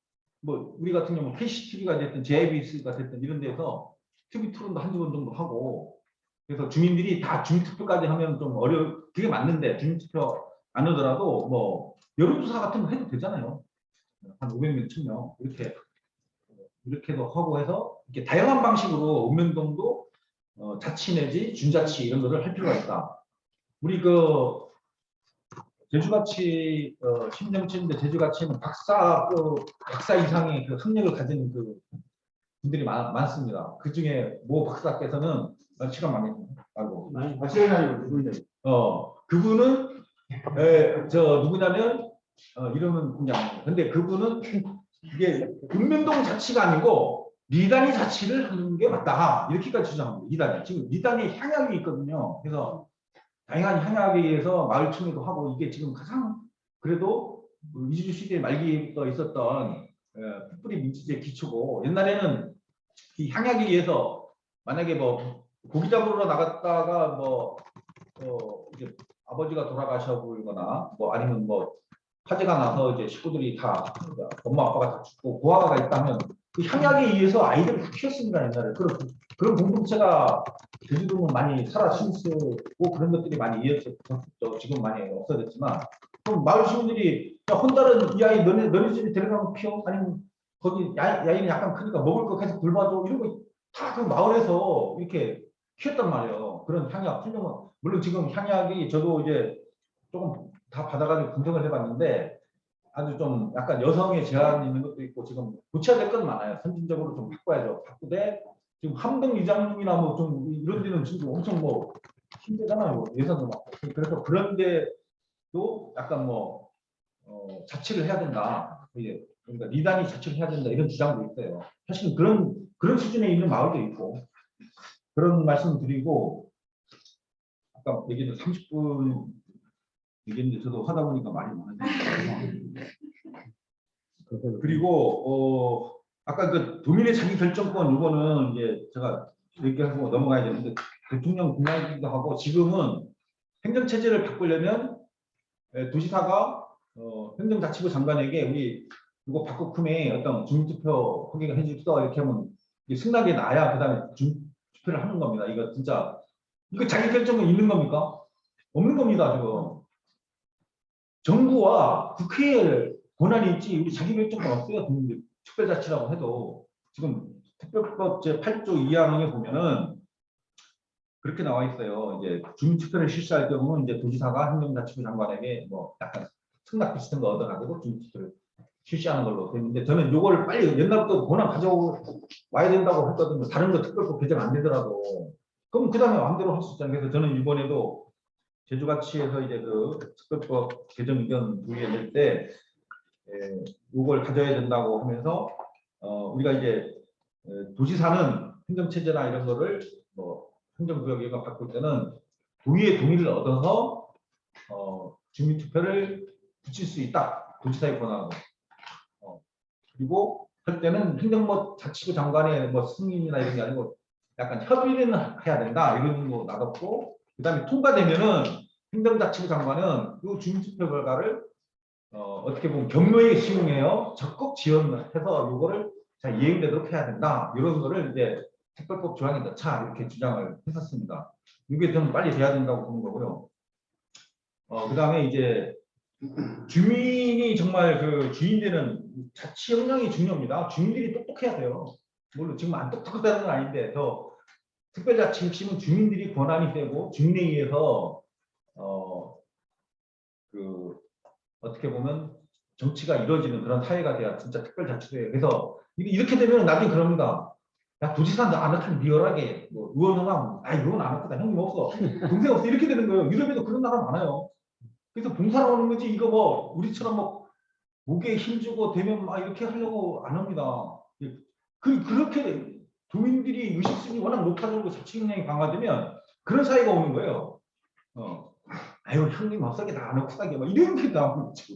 S1: 우리 같은 경우 KCTV가 됐든 JIBS가 됐든 이런 데서 TV 토론도 한두 번 정도 하고 그래서 주민들이 다 주민투표까지 하면 좀 그게 맞는데 주민투표 안 하더라도 뭐 여론조사 같은 거 해도 되잖아요. 한 500명, 1000명 이렇게도 하고 해서 이렇게 다양한 방식으로 읍면동도 자치 내지 준자치 이런 거를 할 필요가 있다. 우리 그 제주같이 신정치인데 제주같이는 박사 이상의 그 학력을 가진 그 분들이 많습니다. 그 중에 모 박사께서는 시간 많이 알고
S2: 박사님 누구냐?
S1: 그분은 저 누구냐면 이름은 그냥 근데 그분은 이게 읍면동 자치가 아니고 리단위 자치를 하는 게 맞다 이렇게까지 주장합니다. 리단위 지금 리단위 향약이 있거든요. 그래서 다양한 향약에 의해서 마을총회도 하고 이게 지금 가장 그래도 이주주 시대 말기부터 있었던 풋뿌리 민주주의 기초고 옛날에는 이 향약에 의해서 만약에 뭐 고기 잡으러 나갔다가 뭐 이제 아버지가 돌아가셔 보이거나 뭐 아니면 뭐 화재가 나서 이제 식구들이 다 엄마 아빠가 다 죽고 고아가 있다면 그 향약에 의해서 아이들을 키웠습니다 옛날에 그런 공동체가 제주도는 많이 살아 숨쉬고 그런 것들이 많이 이어졌죠. 지금 많이 없어졌지만 그럼 마을 시민들이 혼자는 이 아이 너네 집에 데려가면 키워 아니면 거기 야이는 약간 크니까 먹을 거 계속 돌봐줘 이런 거 다 그 마을에서 이렇게 키웠단 말이에요. 그런 향약 훌륭한 물론 지금 향약이 저도 이제 조금 다 받아가지고 분석을 해봤는데 아주 좀 약간 여성의 제한 있는 것도 있고 지금 고쳐야 될 건 많아요. 선진적으로 좀 바꿔야죠. 바꾸되 지금 함동 이장님이나 뭐 좀 이런 데는 지금 엄청 뭐 힘들잖아요. 예산도 많고 그래서 그런 데도 약간 뭐 자치를 해야 된다. 이게 그러니까 리단이 자치를 해야 된다 이런 주장도 있어요. 사실 그런 수준에 있는 마을도 있고 그런 말씀 드리고 아까 얘기했던 30분 얘기했는데 저도 하다 보니까 말이 많아요. 그리고 아까 그 도민의 자기 결정권 이거는 이제 제가 얘기하고 넘어가야 되는데 대통령 공약이기도 하고 지금은 행정체제를 바꾸려면 도시사가 행정자치부 장관에게 우리 이거 바꾸큼에 어떤 주민투표 허기가 해줍시다 이렇게 하면 승낙이 나야 그다음에 투표를 하는 겁니다. 이거 진짜 이거 자기 결정은 있는 겁니까? 없는 겁니다. 지금 정부와 국회에 권한이 있지 우리 자기 결정권 없어요. 국민들 특별자치라고 해도 지금 특별법 제 8조 2항에 보면은 그렇게 나와 있어요. 이제 주민투표를 실시할 경우는 이제 도지사가 행정자치부 장관에게 뭐 약간 승낙 비슷한 거 얻어가지고 주민투표를 실시하는 걸로 되는데 저는 요거를 빨리 옛날부터 권한 가져와야 된다고 했거든요. 다른 거 특별법 개정 안 되더라도 그럼 그 다음에 마음대로 할 수 있잖아요. 그래서 저는 이번에도 제주같이에서 이제 그 특별법 개정 의견 부의에 낼때 요걸 가져야 된다고 하면서 우리가 이제 도지사는 행정체제나 이런 거를 뭐 행정구역위가 바꿀 때는 도의의 동의를 얻어서 주민투표를 붙일 수 있다. 도지사의 권한으로. 그리고 할 때는 행정자치부 장관의 뭐 승인이나 이런 게 아니고 약간 협의는 해야 된다. 이런 거 놔뒀고 그다음에 통과되면은 행정자치부 장관은 이 주민투표 결과를 어떻게 보면 경로에 시행해요. 적극 지원해서 이거를 잘 이행되도록 해야 된다. 이런 거를 이제 특별법 조항에 넣자 이렇게 주장을 했었습니다. 이게 좀 빨리 돼야 된다고 보는 거고요. 그다음에 이제 주민이 정말 그 주인되는 자치 역량이 중요합니다. 주민들이 똑똑해야 돼요. 물론 지금 안 똑똑하다는 건 아닌데 더 특별자치 핵심은 주민들이 권한이 되고 주민에 의해서 그 어떻게 보면 정치가 이루어지는 그런 사회가 돼야 진짜 특별자치돼요. 그래서 이렇게 되면 나중에 그럽니다. 야 도지사 안 넣다니 리얼하게 뭐 의원은 이건 안 넣거다 형님 없어 동생 없어 이렇게 되는 거예요. 유럽에도 그런 나라 많아요. 그래서 봉사를 하는 거지 이거 뭐 우리처럼 뭐 목에 힘주고 되면 막 이렇게 하려고 안 합니다. 그렇게 도민들이 의식수준이 워낙 높아지고 자치력량이 강화되면 그런 사회가 오는 거예요. 아유 형님 없어게 다 안 넣고다게 막 이런 게 나오는 거죠.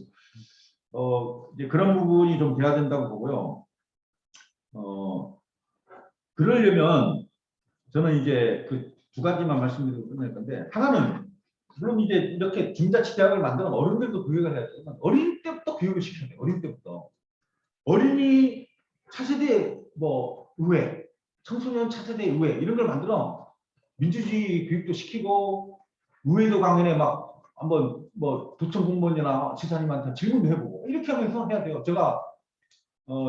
S1: 이제 그런 부분이 좀 돼야 된다고 보고요. 그러려면 저는 이제 그 두 가지만 말씀드리고 끝낼 건데 하나는 물론 이제 이렇게 중자치대학을 만드는 어른들도 교육을 해야 되지만 어릴 때부터 교육을 시켜야 돼요. 어릴 때부터 어린이 차세대 뭐 의회, 청소년 차세대 의회 이런 걸 만들어 민주주의 교육도 시키고 의회도 강연에 막 한번 뭐 도청 공무원이나 지사님한테 질문도 해보고 이렇게 하면서 해야 돼요. 제가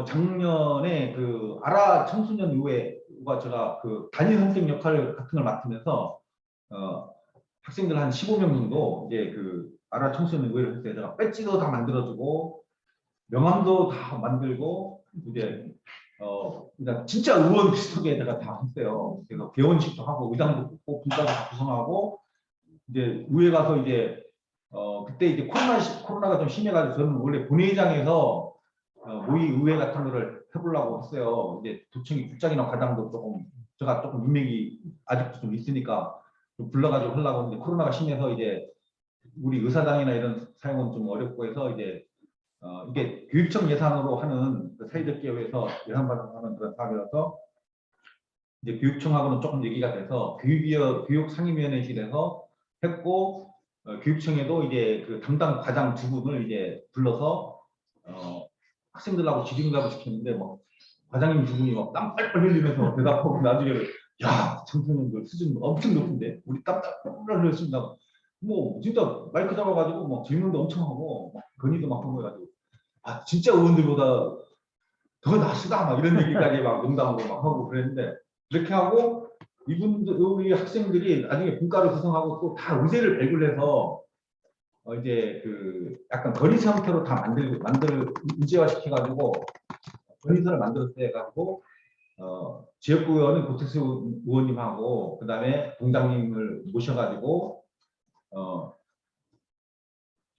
S1: 작년에 그 아라 청소년 의회가 제가 그 담임 선생 역할 같은 걸 맡으면서 학생들 한 15명 정도 이제 그 아라 청소년 의회를 할 때 제가 배지도 다 만들어주고 명함도 다 만들고 이제 그냥 진짜 의원 비슷하게 제가 다 했어요. 그래서 개원식도 하고 의장도 뽑고 분과도 다 구성하고 이제 의회 가서 이제 그때 이제 코로나가 좀 심해가지고 저는 원래 본회의장에서 모의 의회 같은 거를 해보려고 했어요. 이제 도청이 국장이나 과장도 제가 조금 인맥이 아직도 좀 있으니까 좀 불러가지고 하려고 했는데 코로나가 심해서 이제 우리 의사당이나 이런 사용은 좀 어렵고 해서 이제 이게 교육청 예산으로 하는 그 사회적 기업에서 예산 받아서 그런 사업이라서 이제 교육청하고는 조금 얘기가 돼서 교육상임위원회실에서 했고 교육청에도 이제 그 담당 과장 두 분을 이제 불러서 학생들하고 질의응답을 시켰는데 뭐 과장님 두 분이 막 땀 빨빨 흘리면서 대답하고 나중에 야 청소년들 수준 엄청 높은데 우리 땀 빨빨 흘렸습니다. 뭐 진짜 마이크 잡아가지고 뭐 질문도 엄청 하고 막 건의도 막 하고 해가지고 진짜 의원들보다 더 낫시다 막 이런 얘기까지 막 농담하고 막 하고 그랬는데 그렇게 하고 이분들 우리 학생들이 나중에 분과를 구성하고 또 다 의제를 발굴해서 이제 그 약간 건의서 형태로 다 의제화 시켜가지고 건의서를 만들어서 해가지고 지역구 의원은 고택수 의원님하고 그 다음에 동장님을 모셔가지고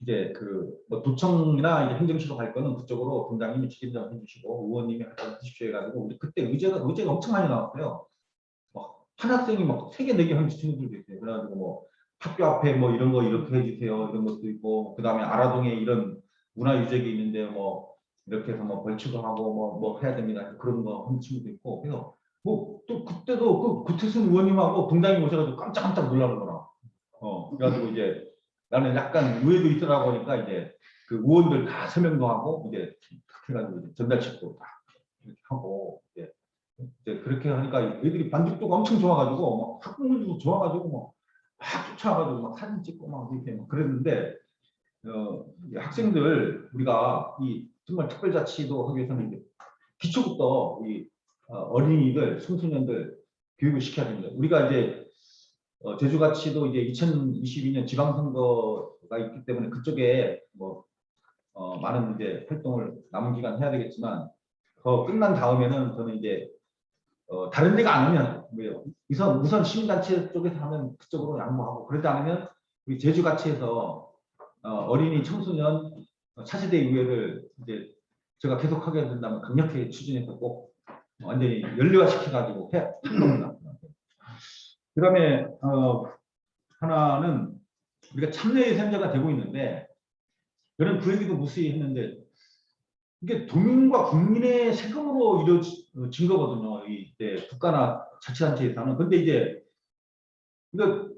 S1: 이제 그뭐 도청이나 이제 행정시로 갈 거는 그쪽으로 동장님이 직접 해주시고 의원님이 할 거는 해주시오 해가지고 우리 그때 의제가 엄청 많이 나왔어요. 한 학생이 막 3개, 4개 하는 친구들도 있어요. 그래가지고 뭐 학교 앞에 뭐 이런 거 이렇게 해주세요 이런 것도 있고 그 다음에 아라동에 이런 문화유적이 있는데 뭐 이렇게 해서 뭐 벌칙을 하고 뭐 해야 됩니다 그런 거 하는 친구도 있고 그래서 뭐 또 그때도 그 구태순 의원님하고 동장님 오셔가지고 깜짝깜짝 놀라는 거라. 그래가지고 이제 나는 약간 의외도 있더라고 하니까 이제 그 의원들 다 설명도 하고 이제 해가지고 이제 전달식도 다 이렇게 하고 이제 그렇게 하니까 애들이 만족도가 엄청 좋아가지고 막 학부모들도 좋아가지고 막 쫓아가지고 막 사진 찍고 막 이렇게 막 그랬는데 학생들 우리가 이 정말 특별자치도 하기 위해서는 이제 기초부터 이 어린이들 청소년들 교육을 시켜야 됩니다. 우리가 이제 제주같이도 이제 2022년 지방선거가 있기 때문에 그쪽에 뭐 많은 이제 활동을 남은 기간 해야 되겠지만 끝난 다음에는 저는 이제 다른 데가 아니면 뭐요 우선 시민단체 쪽에서 하면 그쪽으로 양보하고 그러지 않으면 우리 제주같이에서 어린이 청소년 차세대 의회를 이제 제가 계속 하게 된다면 강력하게 추진해서 꼭 완전히 연료화시켜가지고 할 겁니다. 그다음에 하나는 우리가 참여예산자가 되고 있는데 저는 그 얘기도 무수히 했는데 이게 도민과 국민의 세금으로 이루어진 거거든요. 이때 국가나 자치단체 예산은. 근데 이제 이거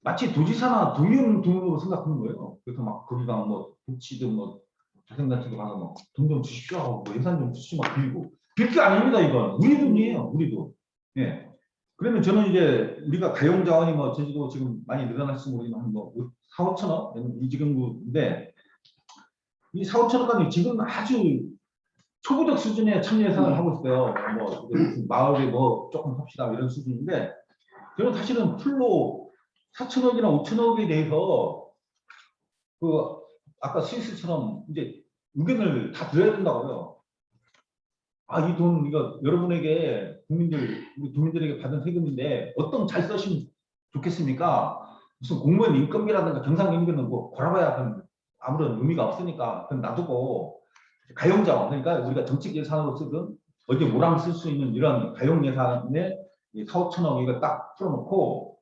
S1: 마치 도지사나 도의원 돈으로 생각하는 거예요. 그래서 막 거기가 뭐 복지든 뭐 자생단체도 가서 뭐돈 좀 주십시오 하고 뭐 예산 좀 주시고 막 빌고 빌 게 아닙니다. 이건 우리 돈이에요. 우리도. 예. 그러면 저는 이제 우리가 가용 자원이 뭐 제주도 지금 많이 늘어났으면 모르지만 뭐 4, 5천억 이 지금인데 이 4, 5천억까지 지금 아주 초보적 수준의 참여 예산을 하고 있어요. 뭐 마을에 뭐 조금 합시다 이런 수준인데 저는 사실은 풀로 4천억이나 5천억에 대해서 그 아까 스위스처럼 이제 의견을 다 드려야 된다고요. 아, 이 돈 이거 여러분에게 우리 국민들에게 받은 세금인데 어떤 잘 쓰시면 좋겠습니까? 무슨 공무원 인건비라든가 경상인건비는 뭐 걸어봐야 아무런 의미가 없으니까 그건 놔두고 가용자원 그러니까 우리가 정책 예산으로 쓰든 어디 모랑 쓸 수 있는 이런 가용 예산에 4, 5천억 이거 딱 풀어놓고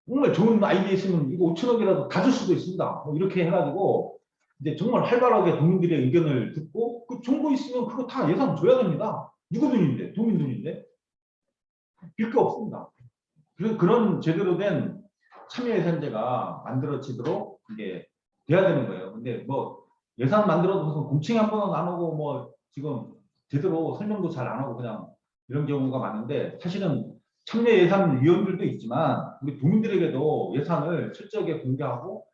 S1: 정말 좋은 아이디어 있으면 이거 5천억이라도 다 줄 수도 있습니다. 이렇게 해가지고 이제 정말 활발하게 국민들의 의견을 듣고 그 정보 있으면 그거 다 예산 줘야 됩니다. 누구 돈인데? 도민 돈인데? 빌 게 없습니다. 그래서 그런 제대로 된 참여 예산제가 만들어지도록 이게 돼야 되는 거예요. 근데 뭐 예산 만들어도 무슨 공청회 한 번은 안 하고 뭐 지금 제대로 설명도 잘 안 하고 그냥 이런 경우가 많은데 사실은 참여 예산 위원들도 있지만 우리 도민들에게도 예산을 철저하게 공개하고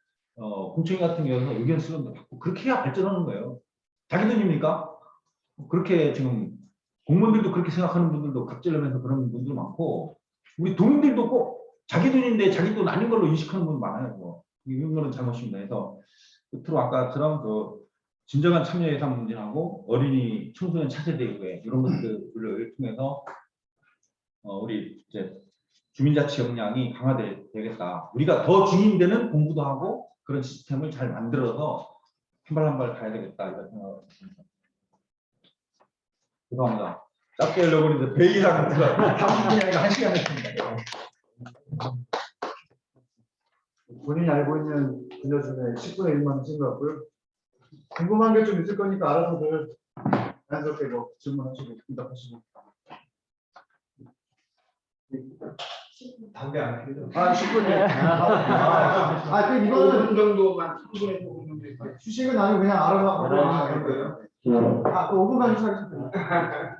S1: 공청회 같은 경우는 의견 수렴도 받고 그렇게 해야 발전하는 거예요. 자기 돈입니까? 그렇게 지금 공무원들도 그렇게 생각하는 분들도 갑질하면서 그런 분들 많고 우리 도민들도 꼭 자기 돈인데 자기 돈 아닌 걸로 인식하는 분 많아요. 뭐. 이런 거는 잘못입니다. 그래서 끝으로 아까처럼 진정한 참여 예산 문제하고 어린이 청소년 차세대 의회 이런 것들을 통해서 우리 이제 주민자치 역량이 강화되겠다. 우리가 더 주민되는 공부도 하고 그런 시스템을 잘 만들어서 한 발 한 발 가야 되겠다 이런 생각입니다. 죄송합니다. 짧게 하려고 했는데 배 이상 30분이 아니라 1시간 했습니다.
S2: 본인이 알고 있는 분야 중에 10분의 1만 하신 것 같고요. 궁금한 게 좀 있을 거니까 알아서들 자연스럽게 뭐 질문하시고 응답하시고.
S3: 담배 안 피우죠?
S2: 10분이요. 그 이거는
S3: 5분 정도만 3분에서 5분 정도
S2: 휴식은 아니고 그냥 알아서 하는 거예요. 5분간 휴식하겠습니다.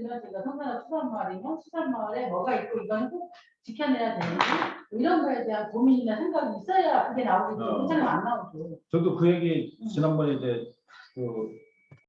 S4: 그녀지가 성산화 수산마을이면 수산마을에 뭐가 있고 이건 꼭 지켜내야 되는지 이런 거에 대한 고민이나 생각이 있어야 그게 나오겠죠. 그렇잖아요. 안 나오죠.
S1: 저도 그 얘기 지난번에 이제 그